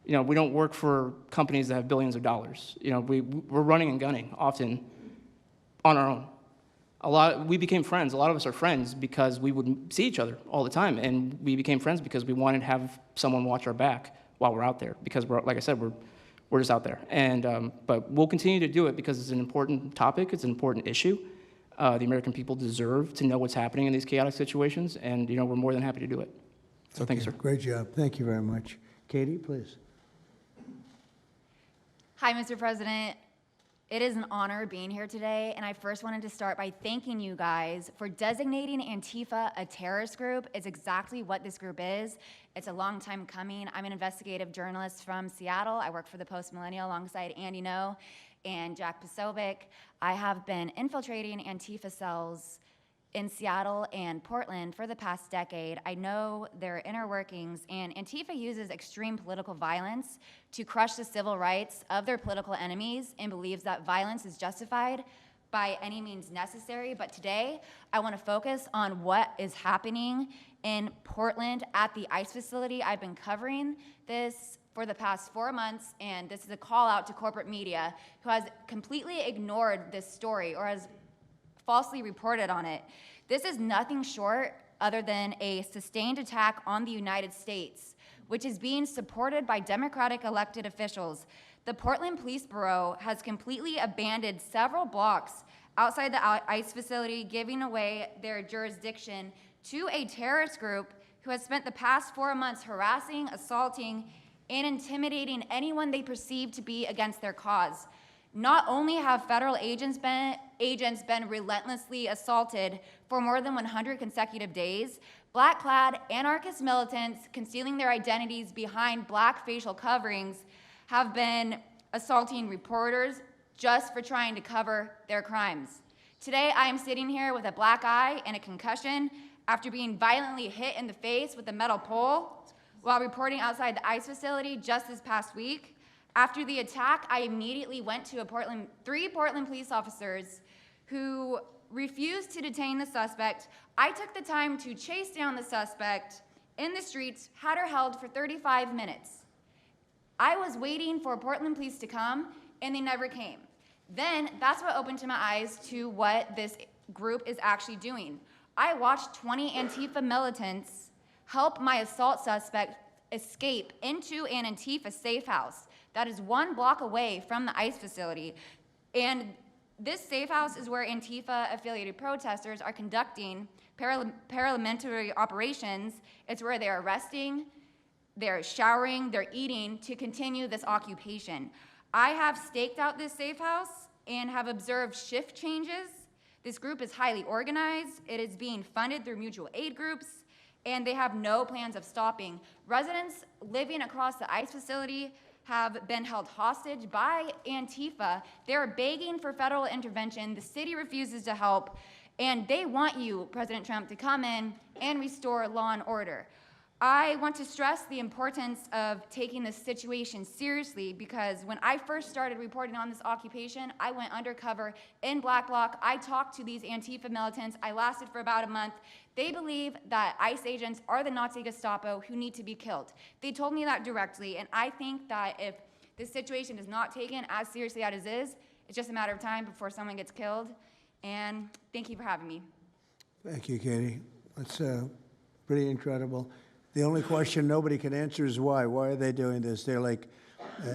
You know, we don't work for companies that have billions of dollars. You know, we're running and gunning often on our own. We became friends. A lot of us are friends because we would see each other all the time, and we became friends because we wanted to have someone watch our back while we're out there. Because like I said, we're just out there. And but we'll continue to do it because it's an important topic. It's an important issue. The American people deserve to know what's happening in these chaotic situations, and you know, we're more than happy to do it. So thank you, sir. Great job. Thank you very much. Katie, please. Hi, Mr. President. It is an honor being here today, and I first wanted to start by thanking you guys for designating Antifa a terrorist group. It's exactly what this group is. It's a long time coming. I'm an investigative journalist from Seattle. I work for the Post Millennial alongside Andy No and Jack Posobiec. I have been infiltrating Antifa cells in Seattle and Portland for the past decade. I know their inner workings, and Antifa uses extreme political violence to crush the civil rights of their political enemies and believes that violence is justified by any means necessary. But today, I want to focus on what is happening in Portland at the ICE facility. I've been covering this for the past 4 months, and this is a call out to corporate media who has completely ignored this story or has falsely reported on it. This is nothing short other than a sustained attack on the United States, which is being supported by Democratic elected officials. The Portland Police Bureau has completely abandoned several blocks outside the ICE facility, giving away their jurisdiction to a terrorist group who has spent the past 4 months harassing, assaulting, and intimidating anyone they perceive to be against their cause. Not only have federal agents been relentlessly assaulted for more than 100 consecutive days, black-clad anarchist militants concealing their identities behind black facial coverings have been assaulting reporters just for trying to cover their crimes. Today, I am sitting here with a black eye and a concussion after being violently hit in the face with a metal pole while reporting outside the ICE facility just this past week. After the attack, I immediately went to three Portland police officers who refused to detain the suspect. I took the time to chase down the suspect in the streets, had her held for 35 minutes. I was waiting for Portland police to come, and they never came. Then that's what opened to my eyes to what this group is actually doing. I watched 20 Antifa militants help my assault suspect escape into an Antifa safe house that is 1 block away from the ICE facility. And this safe house is where Antifa-affiliated protesters are conducting paramilitary operations. It's where they're arresting, they're showering, they're eating to continue this occupation. I have staked out this safe house and have observed shift changes. This group is highly organized. It is being funded through mutual aid groups, and they have no plans of stopping. Residents living across the ICE facility have been held hostage by Antifa. They're begging for federal intervention. The city refuses to help, and they want you, President Trump, to come in and restore law and order. I want to stress the importance of taking this situation seriously because when I first started reporting on this occupation, I went undercover in Black Bloc. I talked to these Antifa militants. I lasted for about a month. They believe that ICE agents are the Nazi Gestapo who need to be killed. They told me that directly, and I think that if this situation is not taken as seriously as it is, it's just a matter of time before someone gets killed. And thank you for having me. Thank you, Katie. That's pretty incredible. The only question nobody can answer is why. Why are they doing this? They're like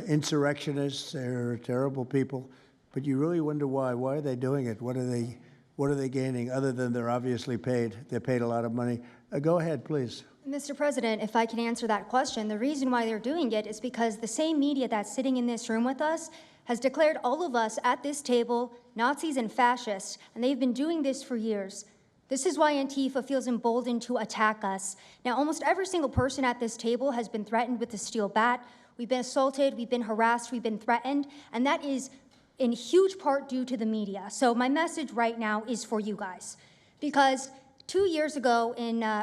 insurrectionists. They're terrible people. But you really wonder why. Why are they doing it? What are they gaining other than they're obviously paid? They're paid a lot of money. Go ahead, please. Mr. President, if I can answer that question, the reason why they're doing it is because the same media that's sitting in this room with us has declared all of us at this table Nazis and fascists, and they've been doing this for years. This is why Antifa feels emboldened to attack us. Now, almost every single person at this table has been threatened with a steel bat. We've been assaulted, we've been harassed, we've been threatened, and that is in huge part due to the media. So my message right now is for you guys. Because 2 years ago,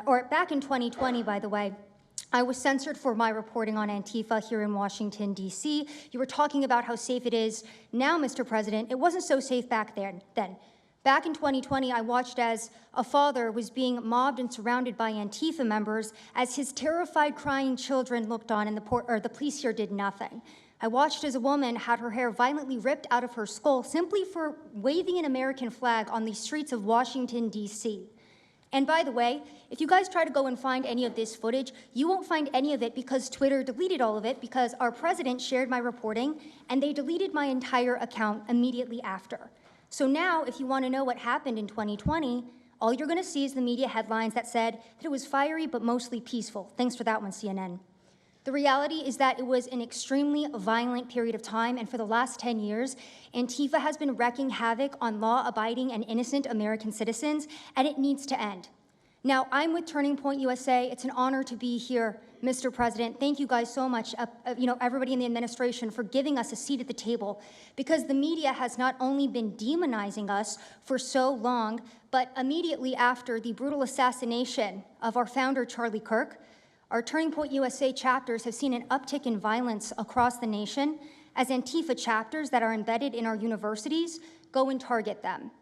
or back in 2020, by the way, I was censored for my reporting on Antifa here in Washington, D.C. You were talking about how safe it is. Now, Mr. President, it wasn't so safe back then. Back in 2020, I watched as a father was being mobbed and surrounded by Antifa members as his terrified, crying children looked on and the police here did nothing. I watched as a woman had her hair violently ripped out of her skull simply for waving an American flag on the streets of Washington, D.C. And by the way, if you guys try to go and find any of this footage, you won't find any of it because Twitter deleted all of it because our president shared my reporting and they deleted my entire account immediately after. So now, if you want to know what happened in 2020, all you're going to see is the media headlines that said that it was fiery but mostly peaceful. Thanks for that one, CNN. The reality is that it was an extremely violent period of time, and for the last 10 years, Antifa has been wreaking havoc on law-abiding and innocent American citizens, and it needs to end. Now, I'm with Turning Point USA. It's an honor to be here, Mr. President. Thank you guys so much, everybody in the administration, for giving us a seat at the table, because the media has not only been demonizing us for so long, but immediately after the brutal assassination of our founder, Charlie Kirk, our Turning Point USA chapters have seen an uptick in violence across the nation as Antifa chapters that are embedded in our universities go and target them.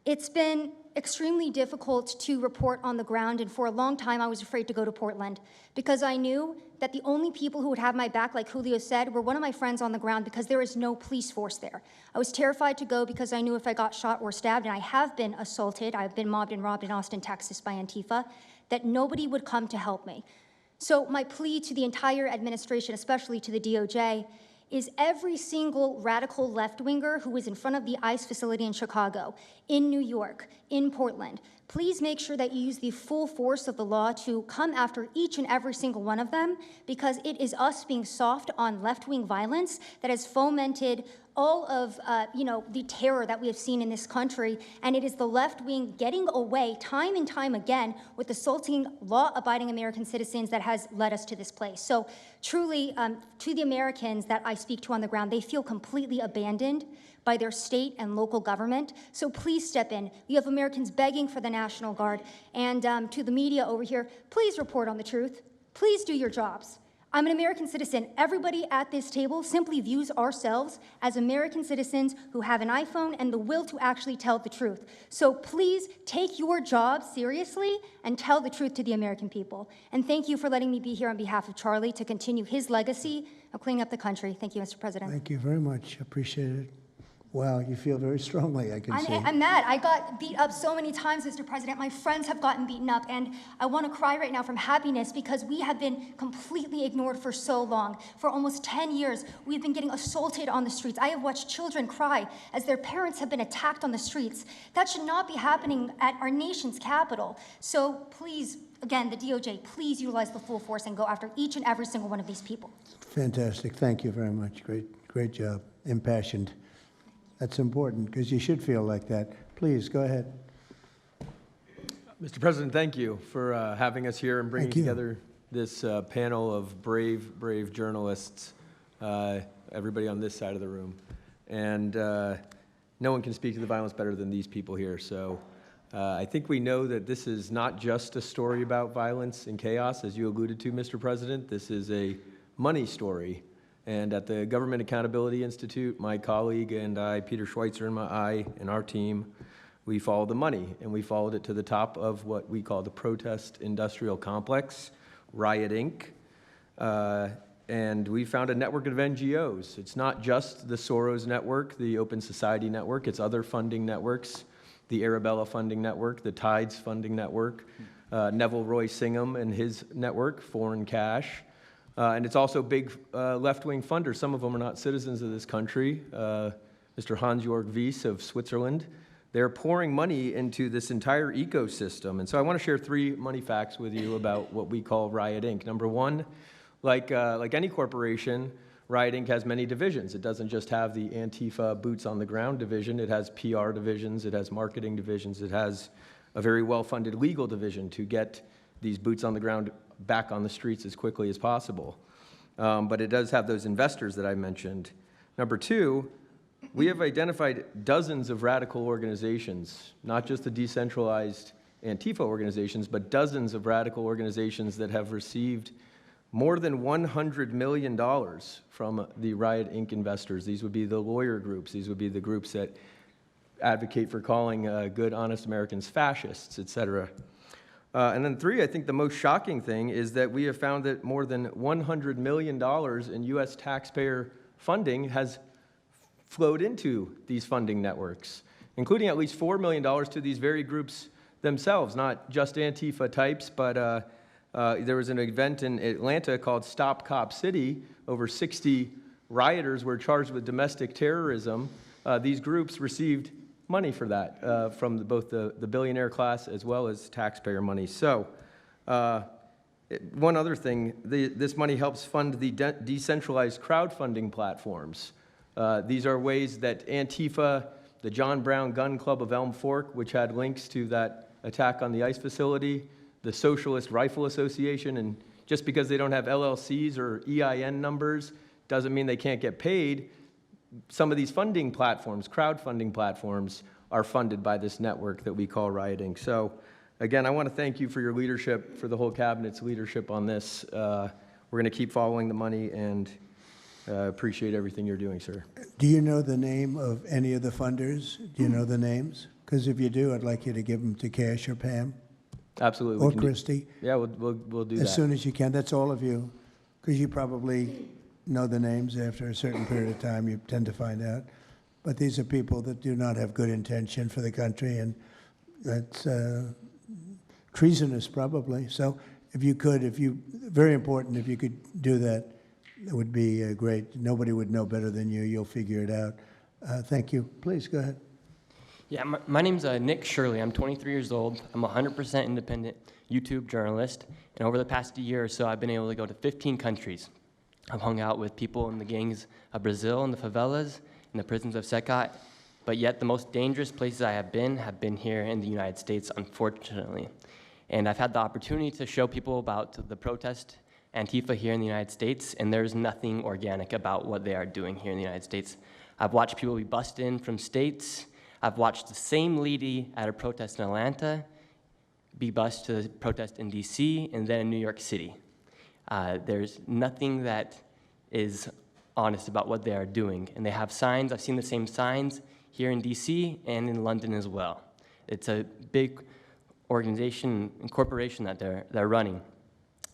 It's been extremely difficult to report on the ground, and for a long time I was afraid to go to Portland because I knew that the only people who would have my back, like Julio said, were one of my friends on the ground because there is no police force there. I was terrified to go because I knew if I got shot or stabbed, and I have been assaulted, I've been mobbed and robbed in Austin, Texas by Antifa, that nobody would come to help me. So my plea to the entire administration, especially to the DOJ, is every single radical left-winger who is in front of the ICE facility in Chicago, in New York, in Portland, please make sure that you use the full force of the law to come after each and every single one of them, because it is us being soft on left-wing violence that has fomented all of the terror that we have seen in this country, and it is the left wing getting away time and time again with assaulting law-abiding American citizens that has led us to this place. So truly, to the Americans that I speak to on the ground, they feel completely abandoned by their state and local government. So please step in. You have Americans begging for the National Guard, and to the media over here, please report on the truth. Please do your jobs. I'm an American citizen. Everybody at this table simply views ourselves as American citizens who have an iPhone and the will to actually tell the truth. So please take your job seriously and tell the truth to the American people. And thank you for letting me be here on behalf of Charlie to continue his legacy of cleaning up the country. Thank you, Mr. President. Thank you very much. Appreciate it. Wow, you feel very strongly, I can see. I'm mad. I got beat up so many times, Mr. President. My friends have gotten beaten up, and I want to cry right now from happiness because we have been completely ignored for so long. For almost 10 years, we've been getting assaulted on the streets. I have watched children cry as their parents have been attacked on the streets. That should not be happening at our nation's capital. So please, again, the DOJ, please utilize the full force and go after each and every single one of these people. Fantastic. Thank you very much. Great job. Impassioned. That's important because you should feel like that. Please, go ahead. Mr. President, thank you for having us here and bringing together this panel of brave journalists, everybody on this side of the room. And no one can speak to the violence better than these people here. So I think we know that this is not just a story about violence and chaos, as you alluded to, Mr. President. This is a money story. And at the Government Accountability Institute, my colleague and I, Peter Schweitzer and our team, we followed the money, and we followed it to the top of what we call the protest industrial complex, Riot Inc. And we found a network of NGOs. It's not just the Soros network, the Open Society network, it's other funding networks, the Arabella funding network, the Tides funding network, Neville Roy Singham and his network, Foreign Cash. And it's also big left-wing funders. Some of them are not citizens of this country. Mr. Hans-Jörg Wyss of Switzerland. They're pouring money into this entire ecosystem. And so I want to share 3 money facts with you about what we call Riot Inc. Number one, like any corporation, Riot Inc. has many divisions. It doesn't just have the Antifa boots on the ground division. It has PR divisions. It has marketing divisions. It has a very well-funded legal division to get these boots on the ground back on the streets as quickly as possible. But it does have those investors that I mentioned. Number 2, we have identified dozens of radical organizations, not just the decentralized Antifa organizations, but dozens of radical organizations that have received more than $100 million from the Riot Inc. investors. These would be the lawyer groups. These would be the groups that advocate for calling good, honest Americans fascists, et cetera. And then 3, I think the most shocking thing is that we have found that more than $100 million in U.S. taxpayer funding has flowed into these funding networks, including at least $4 million to these very groups themselves, not just Antifa types, but there was an event in Atlanta called Stop Cop City. Over 60 rioters were charged with domestic terrorism. These groups received money for that from both the billionaire class as well as taxpayer money. So one other thing, this money helps fund the decentralized crowdfunding platforms. These are ways that Antifa, the John Brown Gun Club of Elm Fork, which had links to that attack on the ICE facility, the Socialist Rifle Association, and just because they don't have LLCs or EIN numbers doesn't mean they can't get paid. Some of these funding platforms, crowdfunding platforms, are funded by this network that we call rioting. So again, I want to thank you for your leadership, for the whole cabinet's leadership on this. We're going to keep following the money and appreciate everything you're doing, sir. Do you know the name of any of the funders? Do you know the names? Because if you do, I'd like you to give them to Cash or Pam. Absolutely. Or Christy. Yeah, we'll do that. As soon as you can. That's all of you. Because you probably know the names after a certain period of time. You tend to find out. But these are people that do not have good intention for the country, and that's treasonous probably. So if you could, very important, if you could do that, it would be great. Nobody would know better than you. You'll figure it out. Thank you. Please, go ahead. Yeah, my name's Nick Shirley. I'm 23 years old. I'm a 100% independent YouTube journalist. And over the past year or so, I've been able to go to 15 countries. I've hung out with people in the gangs of Brazil, in the favelas, in the prisons of Secot. But yet the most dangerous places I have been here in the United States, unfortunately. And I've had the opportunity to show people about the protest Antifa here in the United States, and there's nothing organic about what they are doing here in the United States. I've watched people be bussed in from states. I've watched the same lady at a protest in Atlanta be bused to the protest in DC and then in New York City. There's nothing that is honest about what they are doing. And they have signs. I've seen the same signs here in DC and in London as well. It's a big organization and corporation that they're running.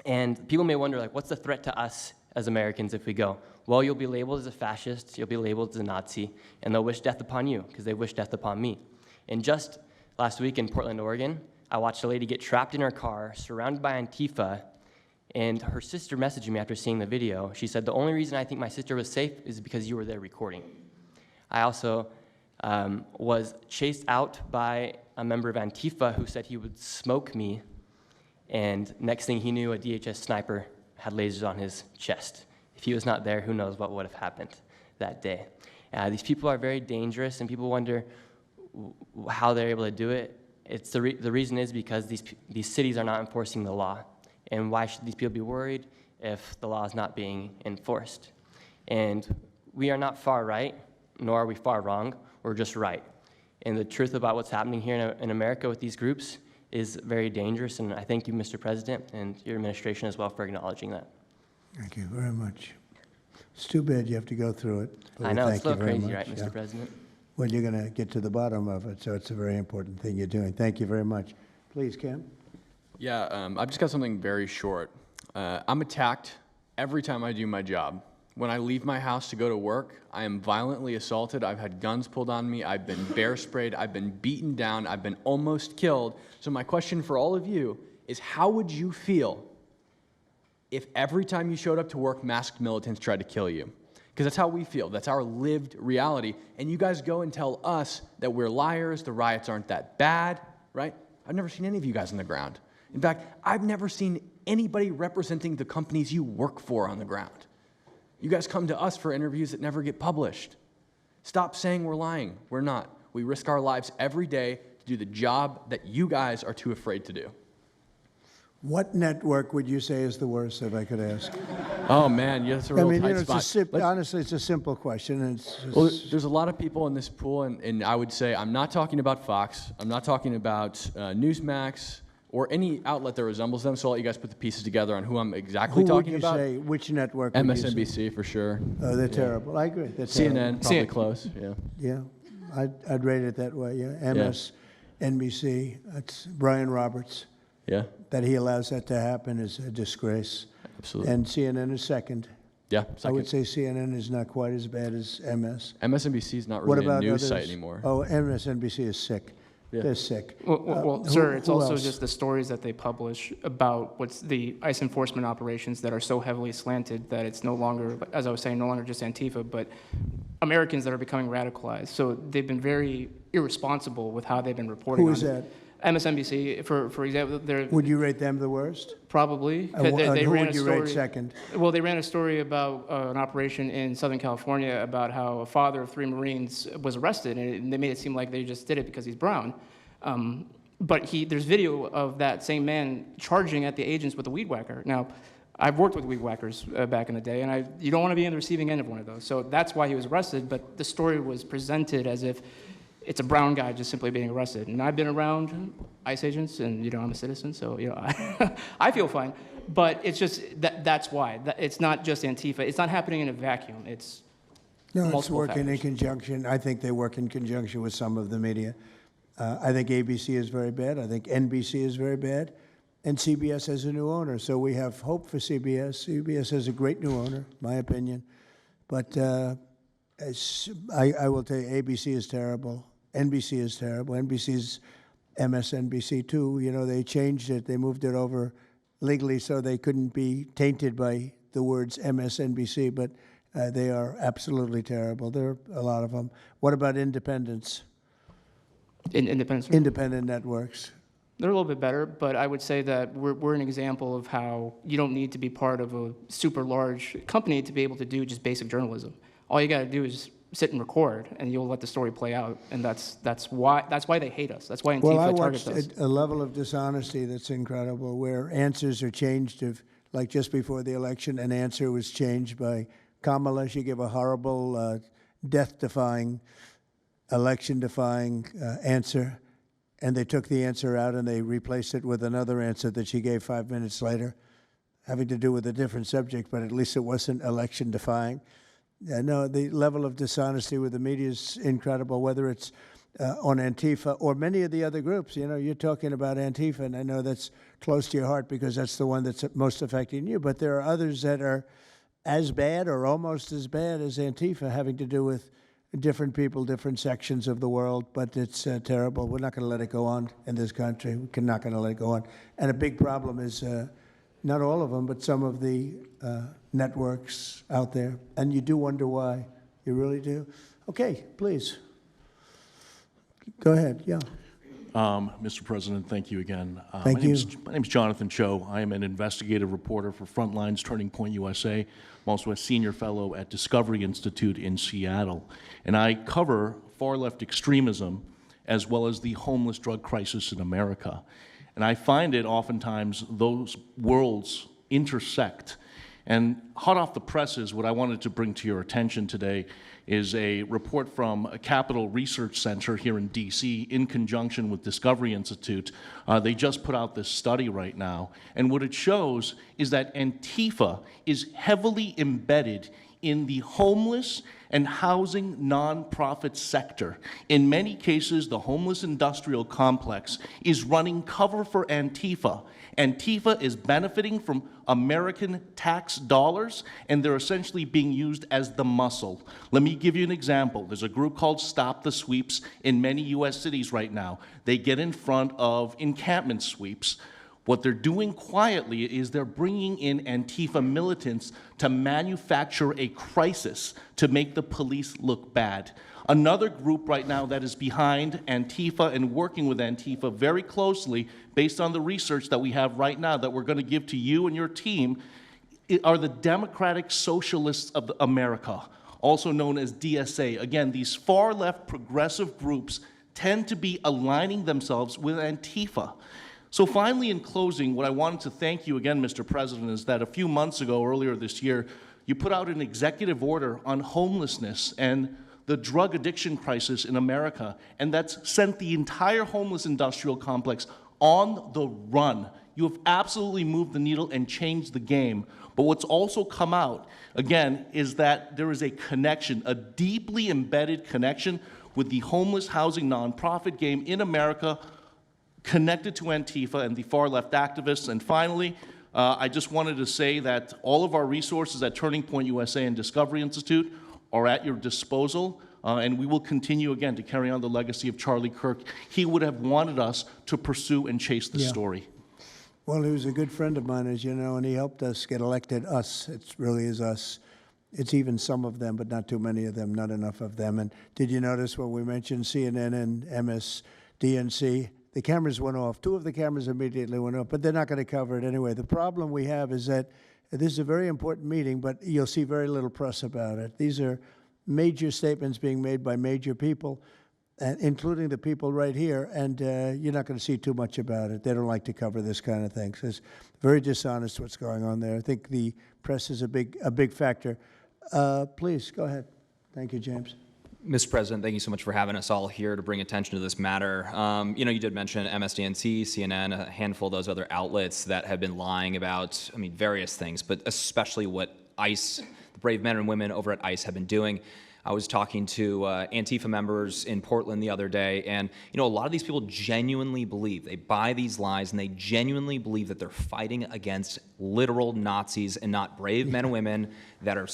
And people may wonder, like, what's the threat to us as Americans if we go? Well, you'll be labeled as a fascist, you'll be labeled as a Nazi, and they'll wish death upon you because they wish death upon me. And just last week in Portland, Oregon, I watched a lady get trapped in her car, surrounded by Antifa, and her sister messaged me after seeing the video. She said, the only reason I think my sister was safe is because you were there recording. I also was chased out by a member of Antifa who said he would smoke me, and next thing he knew, a DHS sniper had lasers on his chest. If he was not there, who knows what would have happened that day. These people are very dangerous, and people wonder how they're able to do it. The reason is because these cities are not enforcing the law. And why should these people be worried if the law is not being enforced? And we are not far right, nor are we far wrong. We're just right. And the truth about what's happening here in America with these groups is very dangerous, and I thank you, Mr. President, and your administration as well for acknowledging that. Thank you very much. It's too bad you have to go through it. But I know, it's a thank you little very crazy, much. right, Mr. President? Well, you're going to get to the bottom of it, so it's a very important thing you're doing. Thank you very much. Please, Cam. Yeah, I've just got something very short. I'm attacked every time I do my job. When I leave my house to go to work, I am violently assaulted. I've had guns pulled on me. I've been bear sprayed. I've been beaten down. I've been almost killed. So my question for all of you is, how would you feel if every time you showed up to work, masked militants tried to kill you? Because that's how we feel. That's our lived reality. And you guys go and tell us that we're liars, the riots aren't that bad, right? I've never seen any of you guys on the ground. In fact, I've never seen anybody representing the companies you work for on the ground. You guys come to us for interviews that never get published. Stop saying we're lying. We're not. We risk our lives every day to do the job that you guys are too afraid to do. What network would you say is the worst, if I could ask? Oh, man, yeah, that's a real tight spot. Honestly, it's a simple question. And it's just... Well, there's a lot of people in this pool, and I would say I'm not talking about Fox. I'm not talking about Newsmax or any outlet that resembles them, so I'll let you guys put the pieces together on who I'm exactly talking about. Who would you say? Which network would you say? MSNBC, for sure. Oh, they're terrible. I agree. They're CNN, terrible. probably close, yeah. Yeah. I'd rate it that way, yeah. MSNBC, that's Brian Roberts. Yeah. That he allows that to happen is a disgrace. Absolutely. And CNN is second. Yeah. I would say CNN is not quite as bad as MS. MSNBC is not What really a about news others? site anymore. Oh, MSNBC is sick. Yeah. They're sick. Well, Who- sir, it's who also else? just the stories that they publish about what's the ICE enforcement operations that are so heavily slanted that it's no longer, as I was saying, no longer just Antifa, but Americans that are becoming radicalized. So they've been very irresponsible with how they've been reporting Who on is it. that? MSNBC, for example, they're Would you rate them the worst? probably. Who ran would a you story. rate second? Well, they ran a story about an operation in Southern California about how a father of 3 Marines was arrested, and they made it seem like they just did it because he's brown. But there's video of that same man charging at the agents with a weed whacker. Now, I've worked with weed whackers back in the day, and you don't want to be on the receiving end of one of those. So that's why he was arrested, but the story was presented as if it's a brown guy just simply being arrested. And I've been around ICE agents, and I'm a citizen, so I feel fine. But it's just that's why. It's not just Antifa. It's not happening in a vacuum. It's No, it's multiple working in factors. conjunction. I think they work in conjunction with some of the media. I think ABC is very bad. I think NBC is very bad. And CBS has a new owner, so we have hope for CBS. CBS has a great new owner, my opinion. But I will tell you, ABC is terrible. NBC is terrible. NBC's MSNBC too. They changed it. They moved it over legally so they couldn't be tainted by the words MSNBC, but they are absolutely terrible. There are a lot of them. What about independents? Independent networks. They're a little bit better, but I would say that we're an example of how you don't need to be part of a super large company to be able to do just basic journalism. All you got to do is sit and record, and you'll let the story play out. And that's why they hate us. That's why Antifa Well, I targets watched us. a level of dishonesty that's incredible, where answers are changed. Like just before the election, an answer was changed by Kamala. She gave a horrible, death-defying, election-defying answer, and they took the answer out and they replaced it with another answer that she gave 5 minutes later, having to do with a different subject, but at least it wasn't election-defying. No, the level of dishonesty with the media is incredible, whether it's on Antifa or many of the other groups. You're talking about Antifa, and I know that's close to your heart because that's the one that's most affecting you, but there are others that are as bad or almost as bad as Antifa, having to do with different people, different sections of the world, but it's terrible. We're not going to let it go on in this country. We're not going to let it go on. And a big problem is not all of them, but some of the networks out there. And you do wonder why. You really do. Okay, please. Go ahead, yeah. Mr. President, thank you again. Thank you. My name's Jonathan Cho. I am an investigative reporter for Frontlines Turning Point USA. I'm also a senior fellow at Discovery Institute in Seattle. And I cover far-left extremism as well as the homeless drug crisis in America. And I find it oftentimes those worlds intersect. And hot off the presses, what I wanted to bring to your attention today is a report from a Capital Research Center here in DC in conjunction with Discovery Institute. They just put out this study right now, and what it shows is that Antifa is heavily embedded in the homeless and housing nonprofit sector. In many cases, the homeless industrial complex is running cover for Antifa. Antifa is benefiting from American tax dollars, and they're essentially being used as the muscle. Let me give you an example. There's a group called Stop the Sweeps in many U.S. cities right now. They get in front of encampment sweeps. What they're doing quietly is they're bringing in Antifa militants to manufacture a crisis to make the police look bad. Another group right now that is behind Antifa and working with Antifa very closely, based on the research that we have right now that we're going to give to you and your team, are the Democratic Socialists of America, also known as DSA. Again, these far-left progressive groups tend to be aligning themselves with Antifa. So finally, in closing, what I wanted to thank you again, Mr. President, is that a few months ago, earlier this year, you put out an executive order on homelessness and the drug addiction crisis in America, and that's sent the entire homeless industrial complex on the run. You have absolutely moved the needle and changed the game. But what's also come out, again, is that there is a connection, a deeply embedded connection with the homeless housing nonprofit game in America connected to Antifa and the far-left activists. And finally, I just wanted to say that all of our resources at Turning Point USA and Discovery Institute are at your disposal, and we will continue, again, to carry on the legacy of Charlie Kirk. He would have wanted us to pursue and chase the story. Well, he was a good friend of mine, as you know, and he helped us get elected. Us, it really is us. It's even some of them, but not too many of them, not enough of them. And did you notice when we mentioned CNN and MSDNC, the cameras went off. 2 of the cameras immediately went off, but they're not going to cover it anyway. The problem we have is that this is a very important meeting, but you'll see very little press about it. These are major statements being made by major people, including the people right here, and you're not going to see too much about it. They don't like to cover this kind of thing. So it's very dishonest what's going on there. I think the press is a big factor. Please, go ahead. Thank you, James. Mr. President, thank you so much for having us all here to bring attention to this matter. You know, you did mention MSDNC, CNN, a handful of those other outlets that have been lying about, I mean, various things, but especially what ICE, the brave men and women over at ICE have been doing. I was talking to Antifa members in Portland the other day, and you know, a lot of these people genuinely believe, they buy these lies, and they genuinely believe that they're fighting against literal Nazis and not brave men and women that are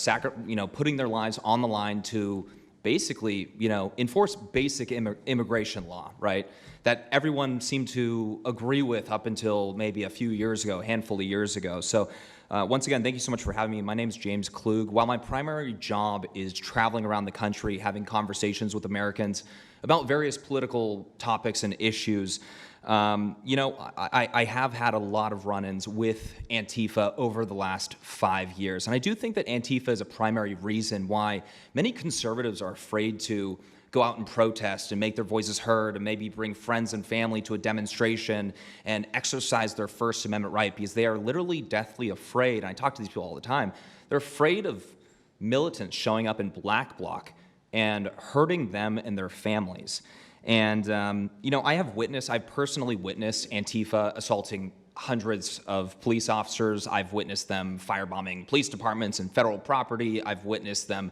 putting their lives on the line to basically, you know, enforce basic immigration law, right? That everyone seemed to agree with up until maybe a few years ago, a handful of years ago. So once again, thank you so much for having me. My name is James Klug. While my primary job is traveling around the country, having conversations with Americans about various political topics and issues, you know, I have had a lot of run-ins with Antifa over the last 5 years. And I do think that Antifa is a primary reason why many conservatives are afraid to go out and protest and make their voices heard and maybe bring friends and family to a demonstration and exercise their First Amendment right, because they are literally deathly afraid. And I talk to these people all the time. They're afraid of militants showing up in black bloc and hurting them and their families. And, you know, I've personally witnessed Antifa assaulting hundreds of police officers. I've witnessed them firebombing police departments and federal property. I've witnessed them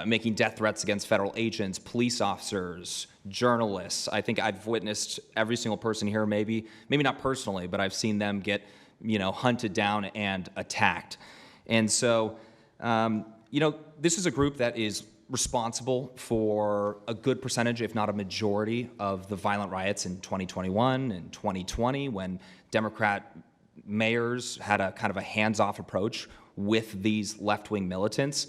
making death threats against federal agents, police officers, journalists. I think I've witnessed every single person here, maybe not personally, but I've seen them get, you know, hunted down and attacked. And so, you know, this is a group that is responsible for a good percentage, if not a majority, of the violent riots in 2021 and 2020 when Democrat mayors had a kind of a hands-off approach with these left-wing militants.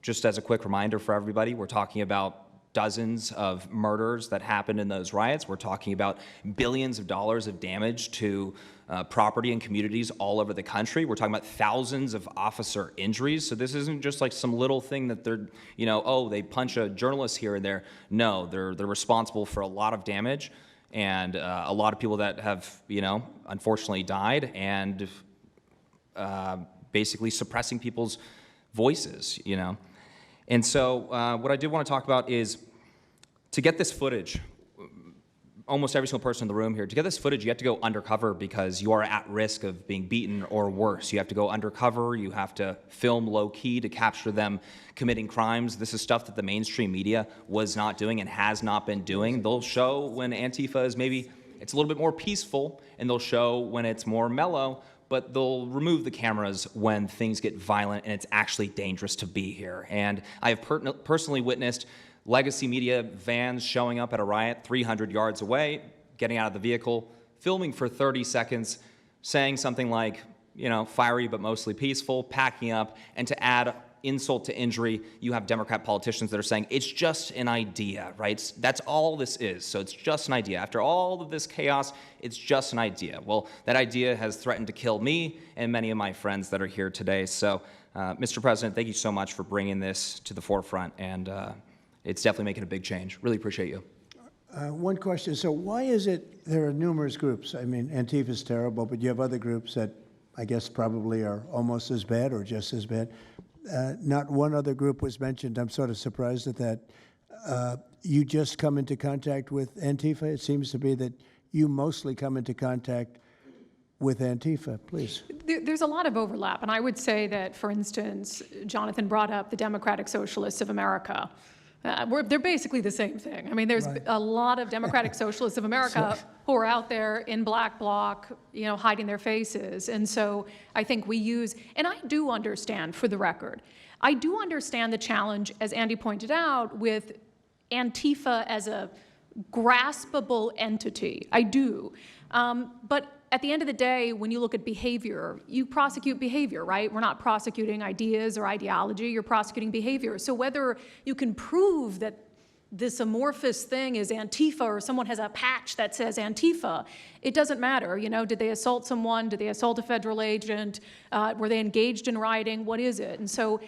Just as a quick reminder for everybody, we're talking about dozens of murders that happened in those riots. We're talking about billions of dollars of damage to property and communities all over the country. We're talking about thousands of officer injuries. So this isn't just like some little thing that they're, you know, oh, they punch a journalist here and there. No, they're responsible for a lot of damage and a lot of people that have, you know, unfortunately died and basically suppressing people's voices, you know. And so what I did want to talk about is to get this footage, almost every single person in the room here, to get this footage, you have to go undercover because you are at risk of being beaten or worse. You have to go undercover. You have to film low-key to capture them committing crimes. This is stuff that the mainstream media was not doing and has not been doing. They'll show when Antifa is maybe, it's a little bit more peaceful, and they'll show when it's more mellow, but they'll remove the cameras when things get violent and it's actually dangerous to be here. And I have personally witnessed legacy media vans showing up at a riot 300 yards away, getting out of the vehicle, filming for 30 seconds, saying something like, you know, fiery but mostly peaceful, packing up, and to add insult to injury, you have Democrat politicians that are saying, it's just an idea, right? That's all this is, so it's just an idea. After all of this chaos, it's just an idea. Well, that idea has threatened to kill me and many of my friends that are here today. So, Mr. President, thank you so much for bringing this to the forefront, and it's definitely making a big change. Really appreciate you. One question, so why is it there are numerous groups? I mean, Antifa is terrible, but you have other groups that I guess probably are almost as bad or just as bad. Not one other group was mentioned. I'm sort of surprised at that. You just come into contact with Antifa? It seems to be that you mostly come into contact with Antifa. Please. There's a lot of overlap, and I would say that, for instance, Jonathan brought up the Democratic Socialists of America. They're basically the same thing. I mean, there's a lot of Democratic Socialists of America who are out there in black bloc, hiding their faces. And so I think we use, and I do understand, for the record, I do understand the challenge, as Andy pointed out, with Antifa as a graspable entity. I do. But at the end of the day, when you look at behavior, you prosecute behavior, right? We're not prosecuting ideas or ideology, you're prosecuting behavior. So whether you can prove that this amorphous thing is Antifa or someone has a patch that says Antifa, it doesn't matter. Did they assault someone? Did they assault a federal agent? Were they engaged in rioting? What is it? And so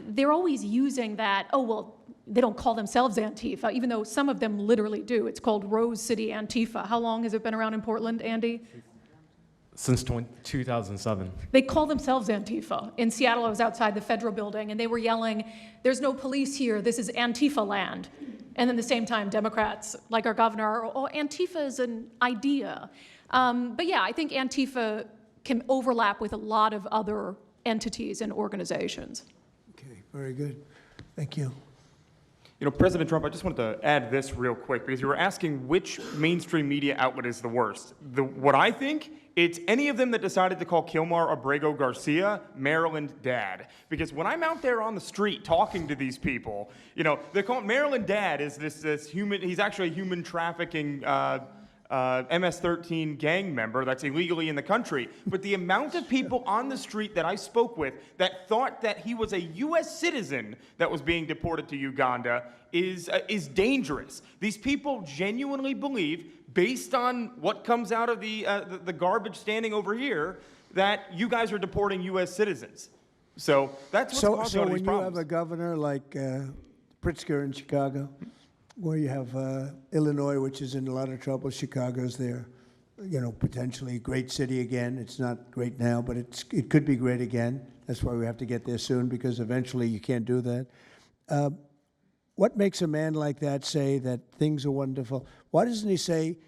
they're always using that, oh, well, they don't call themselves Antifa, even though some of them literally do. It's called Rose City Antifa. How long has it been around in Portland, Andy? Since 2007. They call themselves Antifa. In Seattle, I was outside the federal building, and they were yelling, "There's no police here, this is Antifa land." And then at the same time, Democrats, like our governor, oh, Antifa is an idea. But yeah, I think Antifa can overlap with a lot of other entities and organizations. Okay, very good. Thank you. President Trump, I just wanted to add this real quick, because you were asking which mainstream media outlet is the worst. What I think, it's any of them that decided to call Kilmar Abrego Garcia Maryland Dad. Because when I'm out there on the street talking to these people, they call Maryland Dad is this human, he's actually a human trafficking MS-13 gang member that's illegally in the country. But the amount of people on the street that I spoke with that thought that he was a U.S. citizen that was being deported to Uganda is dangerous. These people genuinely believe, based on what comes out of the garbage standing over here, that you guys are deporting U.S. citizens. So that's what's causing all these problems. So when you have a governor like Pritzker in Chicago, where you have Illinois, which is in a lot of trouble. Chicago's there, potentially a great city again. It's not great now, but it could be great again. That's why we have to get there soon, because eventually you can't do that. What makes a man like that say that things are wonderful? Why doesn't he say,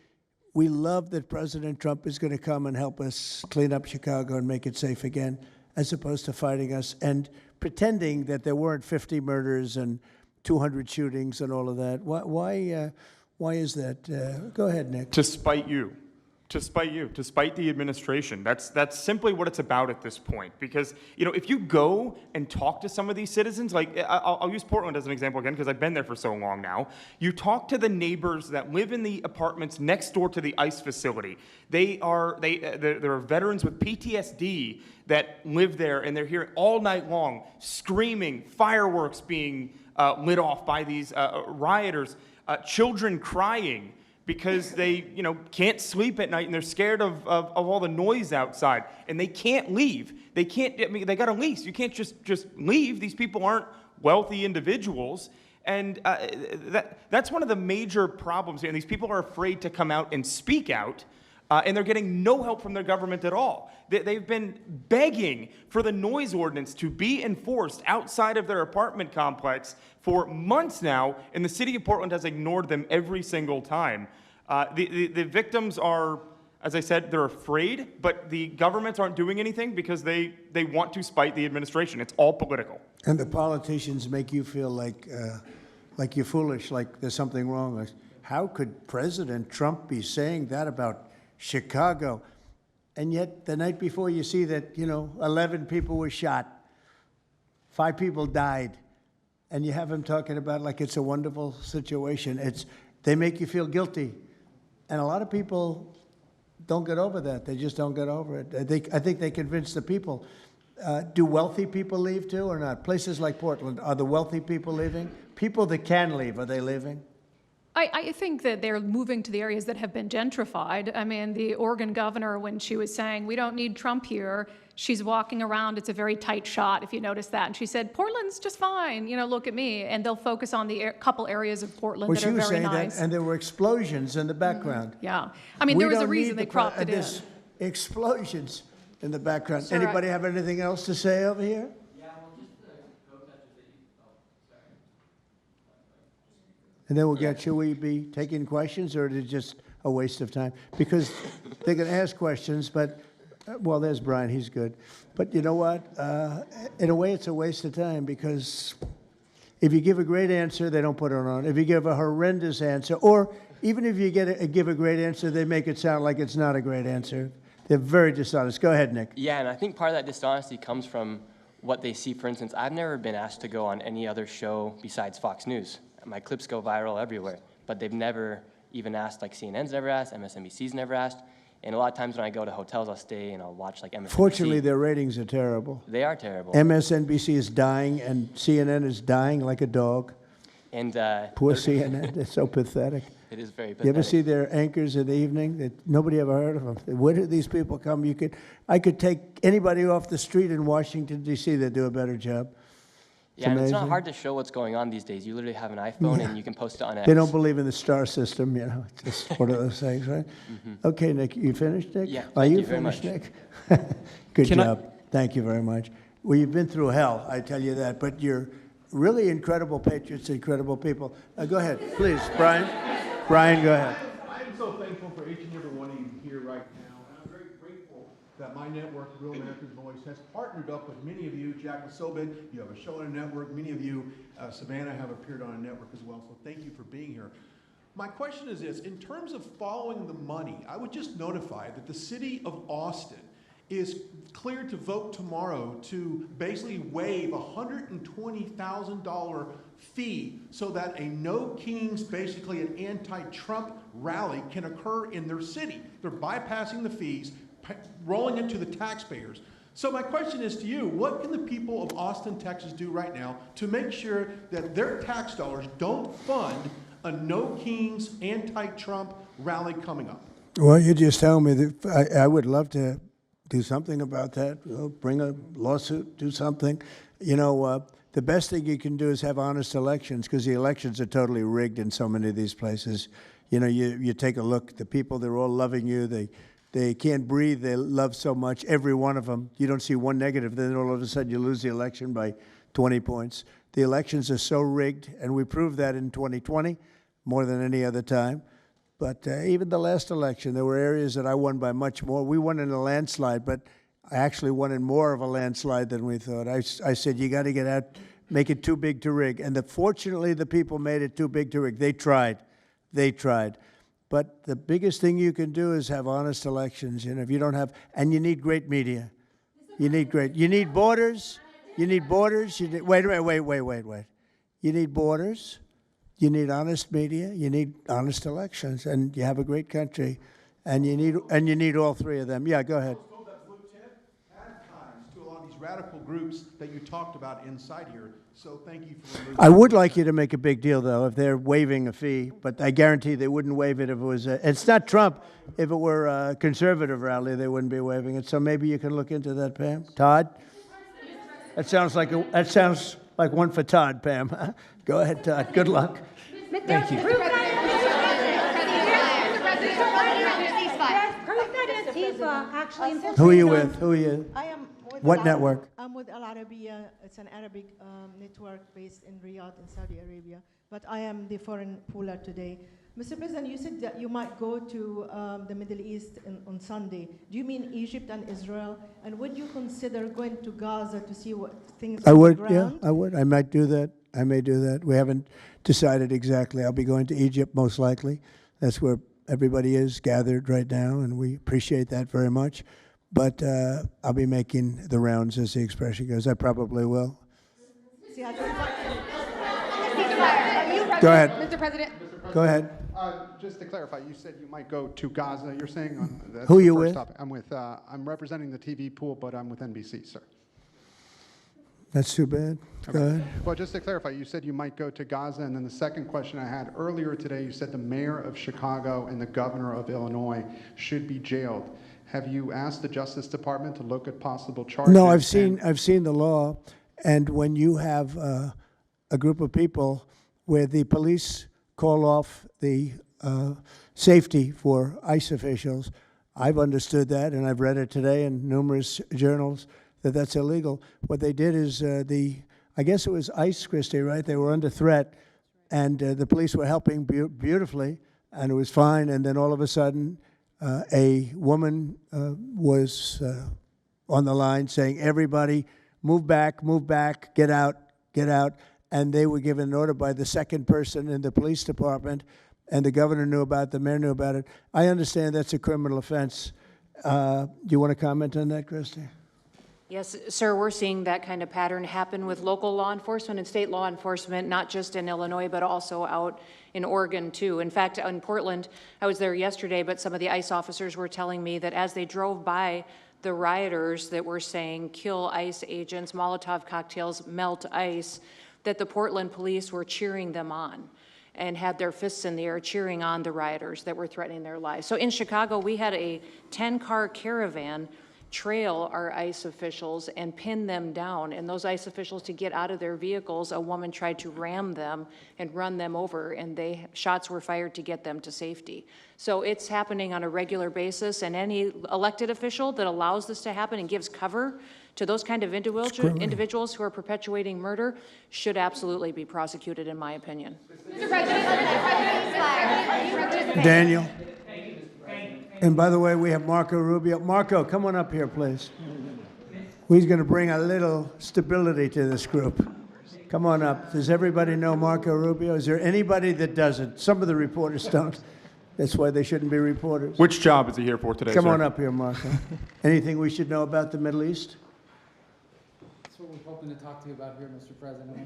we love that President Trump is going to come and help us clean up Chicago and make it safe again, as opposed to fighting us and pretending that there weren't 50 murders and 200 shootings and all of that? Why is that? Go ahead, Nick. To spite you. To spite the administration. That's simply what it's about at this point. Because, if you go and talk to some of these citizens, like, I'll use Portland as an example again, because I've been there for so long now. You talk to the neighbors that live in the apartments next door to the ICE facility. There are veterans with PTSD that live there, and they're here all night long, screaming, fireworks being lit off by these rioters, children crying because they, can't sleep at night and they're scared of all the noise outside, and they can't leave. They can't. They got a lease. You can't just leave. These people aren't wealthy individuals, and that's one of the major problems here. And these people are afraid to come out and speak out. And they're getting no help from their government at all. They've been begging for the noise ordinance to be enforced outside of their apartment complex for months now, and the city of Portland has ignored them every single time. The victims are, as I said, they're afraid, but the governments aren't doing anything because they want to spite the administration. It's all political. And the politicians make you feel like you're foolish, like there's something wrong. Like, how could President Trump be saying that about Chicago? And yet the night before you see that, 11 people were shot, 5 people died, and you have him talking about like it's a wonderful situation. They make you feel guilty. And a lot of people don't get over that. They just don't get over it. I think they convince the people. Do wealthy people leave too or not? Places like Portland, are the wealthy people leaving? People that can leave, are they leaving? I think that they're moving to the areas that have been gentrified. I mean, the Oregon governor, when she was saying, we don't need Trump here, she's walking around, it's a very tight shot, if you notice that. And she said, Portland's just fine, look at me. And they'll focus on the couple areas of Portland that are very nice. Well, she was saying that, and there were explosions in the background. Mm-hmm. Yeah. I mean, there was a reason they cropped it in. Explosions in the background. Sir, anybody have anything else to say over here? And then we'll get, should we be taking questions, or is it just a waste of time? Because they're going to ask questions, but, well, there's Brian, he's good. But you know what? In a way, it's a waste of time, because If you give a great answer, they don't put it on. If you give a horrendous answer, or even if you give a great answer, they make it sound like it's not a great answer. They're very dishonest. Go ahead, Nick. Yeah, and I think part of that dishonesty comes from what they see. For instance, I've never been asked to go on any other show besides Fox News. My clips go viral everywhere, but they've never even asked, like CNN's never asked, MSNBC's never asked. And a lot of times when I go to hotels, I'll stay and I'll watch like MSNBC. Fortunately, their ratings are terrible. They are terrible. MSNBC is dying, and CNN is dying like a dog. And Poor CNN. It's so pathetic. It is very pathetic. You ever see their anchors in the evening? Nobody ever heard of them. Where did these people come? I could take anybody off the street in Washington, D.C. that do a better job. Yeah, and it's not amazing. hard to show what's going on these days. You literally have an iPhone and you can post it on X. They don't believe in the star system, you know. It's just one of those things, right? Okay, Nick, you finished, Nick? Yeah, Are thank you you very finished, much. Nick? Good Can I- job. Thank you very much. Well, you've been through hell, I tell you that, but you're really incredible patriots, incredible people. Go ahead, please, Brian. Brian, go ahead. I'm so thankful for each and every one of you here right now, and I'm very grateful that my network, Real America's Voice, has partnered up with many of you. Jack Sobin, you have a show on a network. Many of you, Savannah, have appeared on a network as well, so thank you for being here. My question is this: in terms of following the money, I would just notify that the city of Austin is cleared to vote tomorrow to basically waive a $120,000 fee so that a No Kings, basically an anti-Trump rally, can occur in their city. They're bypassing the fees, rolling it to the taxpayers. So my question is to you: what can the people of Austin, Texas do right now to make sure that their tax dollars don't fund a No Kings anti-Trump rally coming up? Well, you just tell me that I would love to do something about that. Bring a lawsuit, do something. You know, the best thing you can do is have honest elections, because the elections are totally rigged in so many of these places. You know, you take a look, the people, they're all loving you. They can't breathe. They love so much, every one of them. You don't see one negative, then all of a sudden you lose the election by 20 points. The elections are so rigged, and we proved that in 2020 more than any other time. But even the last election, there were areas that I won by much more. We won in a landslide, but I actually won in more of a landslide than we thought. I said, you got to get out, make it too big to rig. And fortunately, the people made it too big to rig. They tried. But the biggest thing you can do is have honest elections. You know, if you don't have, and you need great media. You need borders. You need borders. Wait. You need borders. You need honest media, you need honest elections, and you have a great country, and you need all three of them. Yeah, go ahead. That blue tip at times to a lot of these radical groups that you talked about inside here. So thank you for removing. I would like you to make a big deal, though, if they're waiving a fee, but I guarantee they wouldn't waive it if it was it's not Trump. If it were a conservative rally, they wouldn't be waiving it. So maybe you can look into that, Pam. Todd? That sounds like one for Todd, Pam. Go ahead, Todd. Good luck. Thank you. Proof that Antifa actually. Who are you with? Who are you? I am with What network? I'm with Al Arabiya. It's an Arabic network based in Riyadh in Saudi Arabia. But I am the foreign puller today. Mr. President, you said that you might go to the Middle East on Sunday. Do you mean Egypt and Israel? And would you consider going to Gaza to see what things I on would, the yeah, ground? I would. I might do that. I may do that. We haven't decided exactly. I'll be going to Egypt most likely. That's where everybody is gathered right now, and we appreciate that very much. But I'll be making the rounds, as the expression goes. I probably will. Go ahead. Mr. President. Go ahead. Just to clarify, you said you might go to Gaza. You're saying that's Who the you first with? topic. I'm representing the TV pool, but I'm with NBC, sir. That's too bad. Go ahead. Well, just to clarify, you said you might go to Gaza, and then the second question I had earlier today, you said the mayor of Chicago and the governor of Illinois should be jailed. Have you asked the Justice Department to look at possible charges? No, I've seen the law, and when you have a group of people where the police call off the safety for ICE officials, I've understood that, and I've read it today in numerous journals, that's illegal. What they did is I guess it was ICE, Christie, right? They were under threat, and the police were helping beautifully, and it was fine. And then all of a sudden, a woman was on the line saying, "Everybody, move back, get out." and they were given an order by the second person in the police department, and the governor knew about it, the mayor knew about it. I understand that's a criminal offense. Do you want to comment on that, Christy? Yes, sir, we're seeing that kind of pattern happen with local law enforcement and state law enforcement, not just in Illinois, but also out in Oregon, too. In fact, in Portland, I was there yesterday, but some of the ICE officers were telling me that as they drove by the rioters that were saying, kill ICE agents, Molotov cocktails, melt ICE, that the Portland police were cheering them on and had their fists in the air cheering on the rioters that were threatening their lives. So in Chicago, we had a 10-car caravan trail our ICE officials and pin them down. And those ICE officials, to get out of their vehicles, a woman tried to ram them and run them over, and shots were fired to get them to safety. So it's happening on a regular basis, and any elected official that allows this to happen and gives cover to those kind of individuals who are perpetuating murder should absolutely be prosecuted, in my opinion. Mr. President, Daniel. And by the way, we have Marco Rubio. Marco, come on up here, please. He's going to bring a little stability to this group. Come on up. Does everybody know Marco Rubio? Is there anybody that doesn't? Some of the reporters don't. That's why they shouldn't be reporters. Which job is he here for today, Come sir? on up here, Marco. Anything we should know about the Middle East? That's what we're hoping to talk to you about here, Mr. President.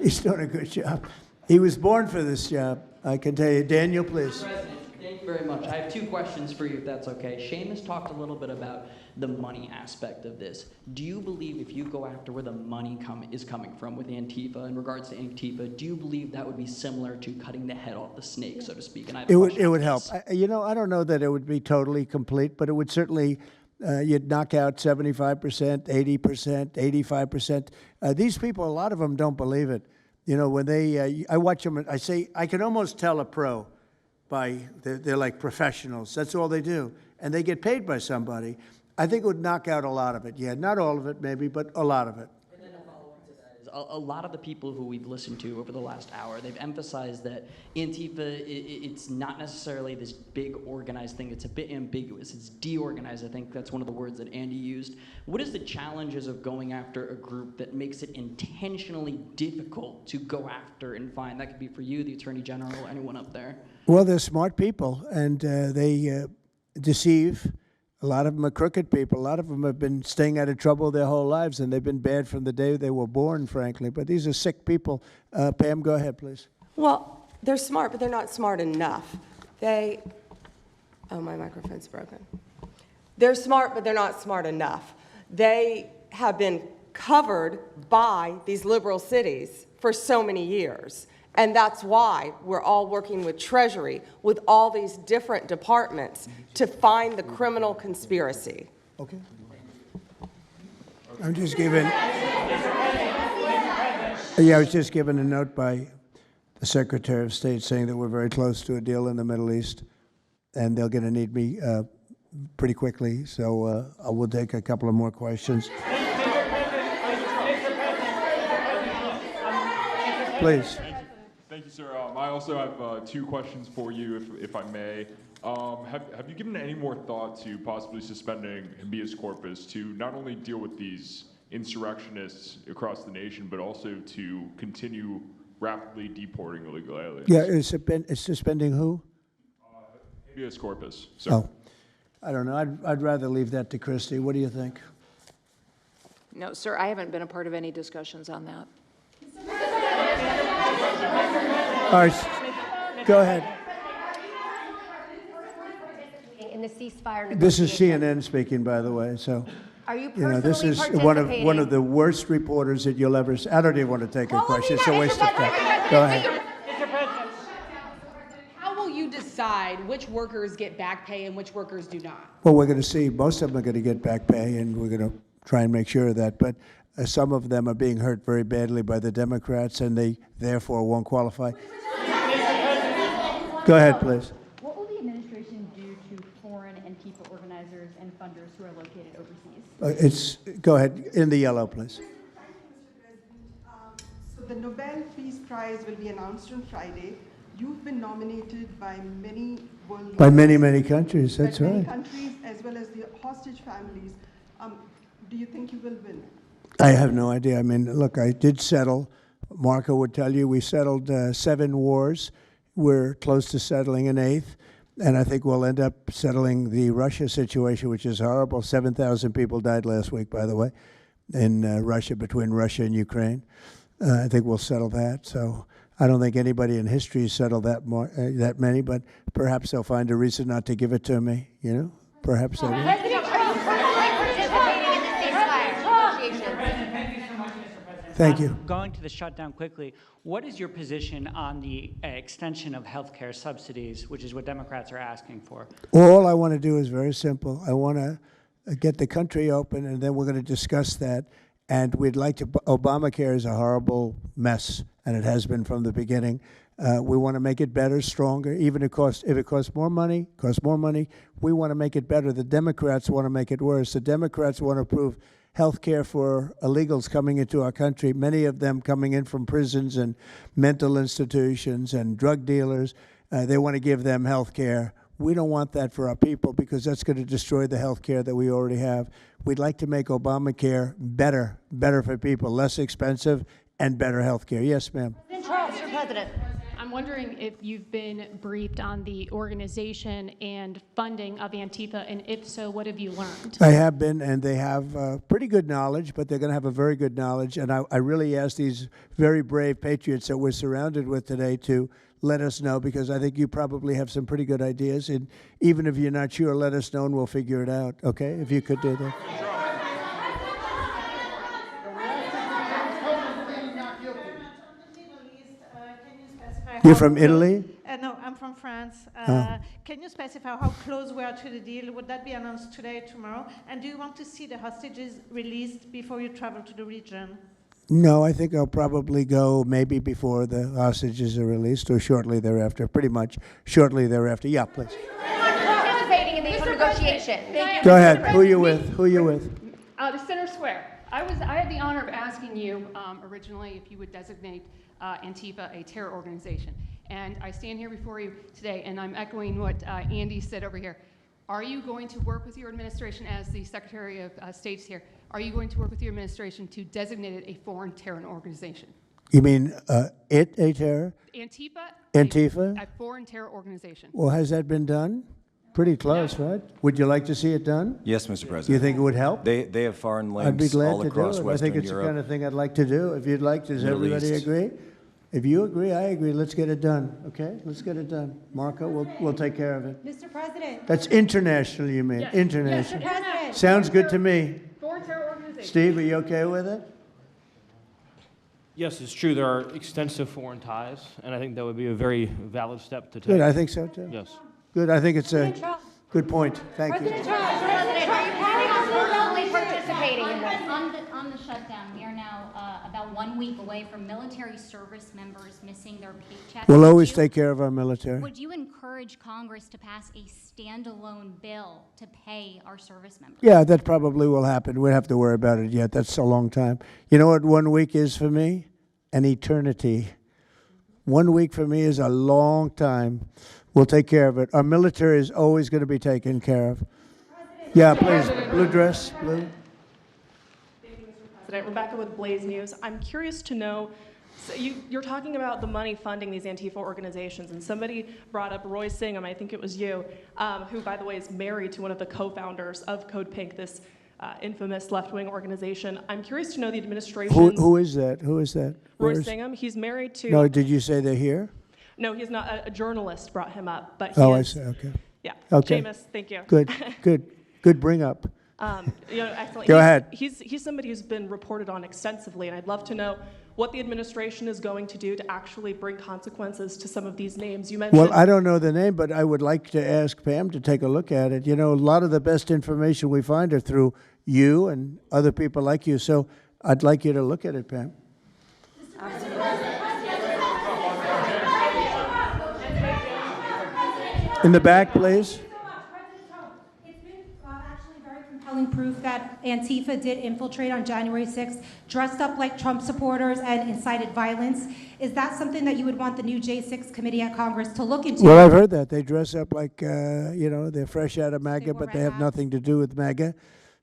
He's doing a good job. He was born for this job, I can tell you. Daniel, please. Mr. President, thank you very much. I have two questions for you, if that's okay. Seamus talked a little bit about the money aspect of this. Do you believe if you go after where the money is coming from with Antifa, in regards to Antifa, do you believe that would be similar to cutting the head off the snake, so to speak? And I have a question It on would help. this. I don't know that it would be totally complete, but it would certainly, you'd knock out 75%, 80%, 85%. These people, a lot of them don't believe it. You know, when I watch them, I say, I can almost tell a pro they're like professionals. That's all they do. And they get paid by somebody. I think it would knock out a lot of it. Yeah, not all of it maybe, but a lot of it. And then a follow-up to that is a lot of the people who we've listened to over the last hour, they've emphasized that Antifa, it's not necessarily this big organized thing. It's a bit ambiguous. It's deorganized. I think that's one of the words that Andy used. What is the challenges of going after a group that makes it intentionally difficult to go after and find? That could be for you, the Attorney General, anyone up there. Well, they're smart people, and they deceive. A lot of them are crooked people. A lot of them have been staying out of trouble their whole lives, and they've been bad from the day they were born, frankly. But these are sick people. Pam, go ahead, please. Well, they're smart, but they're not smart enough. Oh, my microphone's broken. They're smart, but they're not smart enough. They have been covered by these liberal cities for so many years. And that's why we're all working with Treasury, with all these different departments, to find the criminal conspiracy. Okay. I'm just giving. Yeah, I was just given a note by the Secretary of State saying that we're very close to a deal in the Middle East, and they're going to need me pretty quickly. So I will take a couple of more questions. Please. Thank you, sir. I also have two questions for you, if I may. Have you given any more thought to possibly suspending habeas corpus to not only deal with these insurrectionists across the nation, but also to continue rapidly deporting illegal aliens? Yeah, it's suspending who? Habeas corpus, sir. Oh, I don't know. I'd rather leave that to Christy. What do you think? No, sir, I haven't been a part of any discussions on that. All right, go ahead. In the ceasefire This is negotiations. CNN speaking, by the way. So, Are you this is personally one of the worst reporters that you'll ever see. I don't even want to take a question. It's a waste of time. Go ahead. How will you decide which workers get back pay and which workers do not? Well, we're going to see. Most of them are going to get back pay, and we're going to try and make sure of that. But some of them are being hurt very badly by the Democrats, and they therefore won't qualify. Go ahead, please. What will the administration do to foreign Antifa organizers and funders who are located overseas? Go ahead, in the yellow, please. So the Nobel Peace Prize will be announced on Friday. You've been nominated by many world leaders. By many, many countries, that's by many right. countries, as well as the hostage families. Do you think you will win? I have no idea. I mean, look, I did settle. Marco would tell you we settled 7 wars. We're close to settling an 8th. And I think we'll end up settling the Russia situation, which is horrible. 7,000 people died last week, by the way, in Russia, between Russia and Ukraine. I think we'll settle that. So I don't think anybody in history has settled that many, but perhaps they'll find a reason not to give it to me, you know? Perhaps they will. President, are you currently participating in the ceasefire negotiations? Thank you. Going to the shutdown quickly, what is your position on the extension of health care subsidies, which is what Democrats are asking for? All I want to do is very simple. I want to get the country open, and then we're going to discuss that. And we'd like to, Obamacare is a horrible mess, and it has been from the beginning. We want to make it better, stronger, even if it costs more money, we want to make it better. The Democrats want to make it worse. The Democrats want to approve health care for illegals coming into our country, many of them coming in from prisons and mental institutions and drug dealers. They want to give them health care. We don't want that for our people because that's going to destroy the health care that we already have. We'd like to make Obamacare better for people, less expensive and better health care. Yes, ma'am. Mr. President. I'm wondering if you've been briefed on the organization and funding of Antifa, and if so, what have you learned? I have been, and they have pretty good knowledge, but they're going to have a very good knowledge. And I really ask these very brave patriots that we're surrounded with today to let us know, because I think you probably have some pretty good ideas. And even if you're not sure, let us know and we'll figure it out, okay? If you could do that. You're from Italy? No, I'm from France. Can you specify how close we are to the deal? Would that be announced today, tomorrow? And do you want to see the hostages released before you travel to the region? No, I think I'll probably go maybe before the hostages are released or shortly thereafter, pretty much shortly thereafter. Yeah, please. Participating in these negotiations. Go ahead. Who are you with? Who are you with? The Center Square. I had the honor of asking you originally if you would designate Antifa a terror organization. And I stand here before you today, and I'm echoing what Andy said over here. Are you going to work with your administration, as the Secretary of State's here, are you going to work with your administration to designate it a foreign terror organization? You mean a terror? Antifa? A foreign terror organization. Well, has that been done? Pretty close, right? Would you like to see it done? Yes, Mr. President. You think it would help? They have foreign I'd be links glad all to across do it. I Western think it's Europe. the kind of thing I'd like to do. If you'd like, does Middle everybody East. agree? If you agree, I agree. Let's get it done, okay? Let's get it done. Marco, we'll take care of it. Mr. President. That's international, you mean? Yes. International. Yes, President. Sounds good to me. Foreign terror organization. Steve, are you okay with it? Yes, it's true. There are extensive foreign ties, and I think that would be a very valid step to take. Good, I think so too. Yes. Good, I think it's a good point. Thank you. President, are you planning on personally participating in this? On the shutdown, we are now about 1 week away from military service members missing their paychecks. We'll always take care of our military. Would you encourage Congress to pass a standalone bill to pay our service members? Yeah, that probably will happen. We don't have to worry about it yet. That's a long time. You know what 1 week is for me? An eternity. 1 week for me is a long time. We'll take care of it. Our military is always going to be taken care of. Yeah, please. Blue dress, blue. President, Rebecca with Blaze News. I'm curious to know, so you're talking about the money funding these Antifa organizations, and somebody brought up Roy Singham, I think it was you, who, by the way, is married to one of the co-founders of Code Pink, this infamous left-wing organization. I'm curious to know the administration. Who is that? Who is that? Roy Singham. He's married to. No, did you say they're here? No, he's not. A journalist brought him up, but I see. Okay. Yeah. Okay. Jameis, thank you. Good bring up. Excellent. Go ahead. He's somebody who's been reported on extensively, and I'd love to know what the administration is going to do to actually bring consequences to some of these names. You mentioned. Well, I don't know the name, but I would like to ask Pam to take a look at it. You know, a lot of the best information we find are through you and other people like you. So I'd like you to look at it, Pam. In the back, please. Compelling proof that Antifa did infiltrate on January 6th, dressed up like Trump supporters and incited violence. Is that something that you would want the new J6 committee at Congress to look into? Well, I've heard that. They dress up like, they're fresh out of MAGA, but they have nothing to do with MAGA.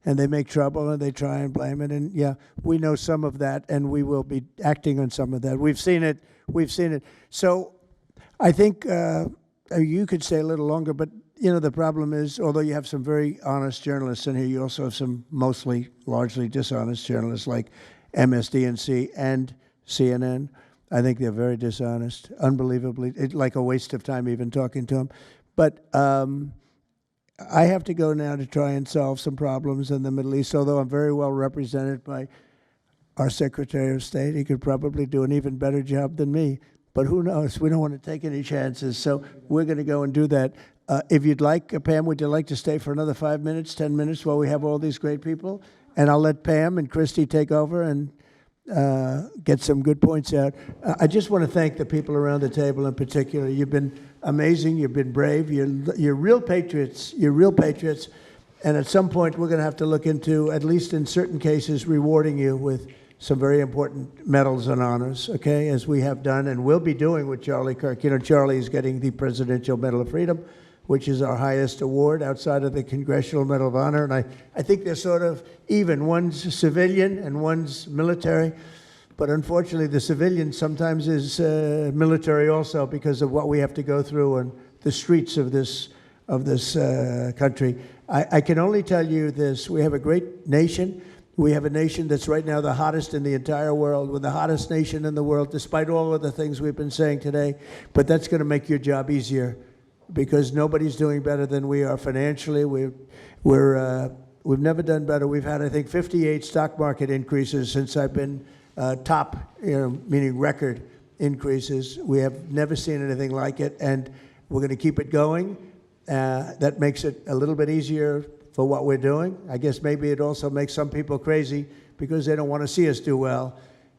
and they make trouble and they try and blame it. And yeah, we know some of that, and we will be acting on some of that. We've seen it. We've seen it. So I think you could stay a little longer, but you know, the problem is, although you have some very honest journalists in here, you also have some largely dishonest journalists like MSDNC and CNN. I think they're very dishonest, unbelievably. It's like a waste of time even talking to them. But I have to go now to try and solve some problems in the Middle East, although I'm very well represented by our Secretary of State. He could probably do an even better job than me. But who knows? We don't want to take any chances. So we're going to go and do that. If you'd like, Pam, would you like to stay for another 5 minutes, 10 minutes while we have all these great people? And I'll let Pam and Christy take over and get some good points out. I just want to thank the people around the table in particular. You've been amazing. You've been brave. You're real patriots. You're real patriots. And at some point, we're going to have to look into, at least in certain cases, rewarding you with some very important medals and honors, okay, as we have done and will be doing with Charlie Kirk. You know, Charlie is getting the Presidential Medal of Freedom, which is our highest award outside of the Congressional Medal of Honor. And I think they're sort of even. One's civilian and one's military. But unfortunately, the civilian sometimes is military also because of what we have to go through on the streets of this country. I can only tell you this. We have a great nation. We have a nation that's right now the hottest in the entire world. We're the hottest nation in the world, despite all of the things we've been saying today. But that's going to make your job easier, because nobody's doing better than we are financially. We've never done better. We've had, I think, 58 stock market increases since I've been top, meaning record increases. We have never seen anything like it, and we're going to keep it going. That makes it a little bit easier for what we're doing. I guess maybe it also makes some people crazy because they don't want to see us do well.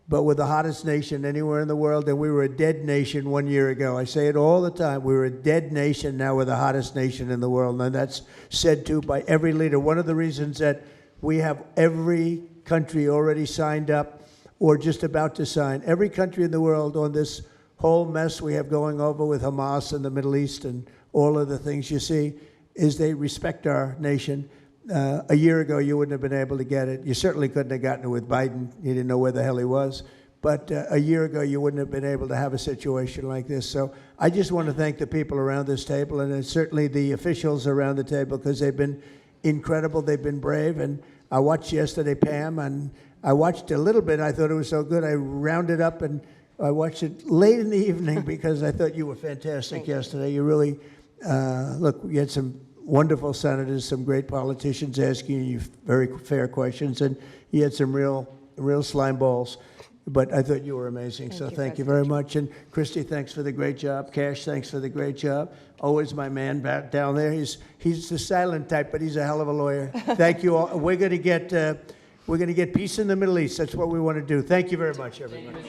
But we're the hottest nation anywhere in the world, and we were a dead nation 1 year ago. I say it all the time. We were a dead nation. Now we're the hottest nation in the world, and that's said to by every leader. One of the reasons that we have every country already signed up or just about to sign, every country in the world on this whole mess we have going over with Hamas and the Middle East and all of the things you see, is they respect our nation. A year ago, you wouldn't have been able to get it. You certainly couldn't have gotten it with Biden. You didn't know where the hell he was. But a year ago, you wouldn't have been able to have a situation like this. So I just want to thank the people around this table, and certainly the officials around the table, because they've been incredible. They've been brave. And I watched yesterday, Pam, and I watched a little bit. I thought it was so good. I rounded up, and I watched it late in the evening because I thought you were fantastic yesterday. You really, look, you had some wonderful senators, some great politicians asking you very fair questions, and you had some real slime balls. But I thought you were amazing, so thank you very much. And Christy, thanks for the great job. Cash, thanks for the great job. Always my man back down there. He's the silent type, but he's a hell of a lawyer. Thank you all. We're going to get peace in the Middle East. That's what we want to do. Thank you very much, everybody.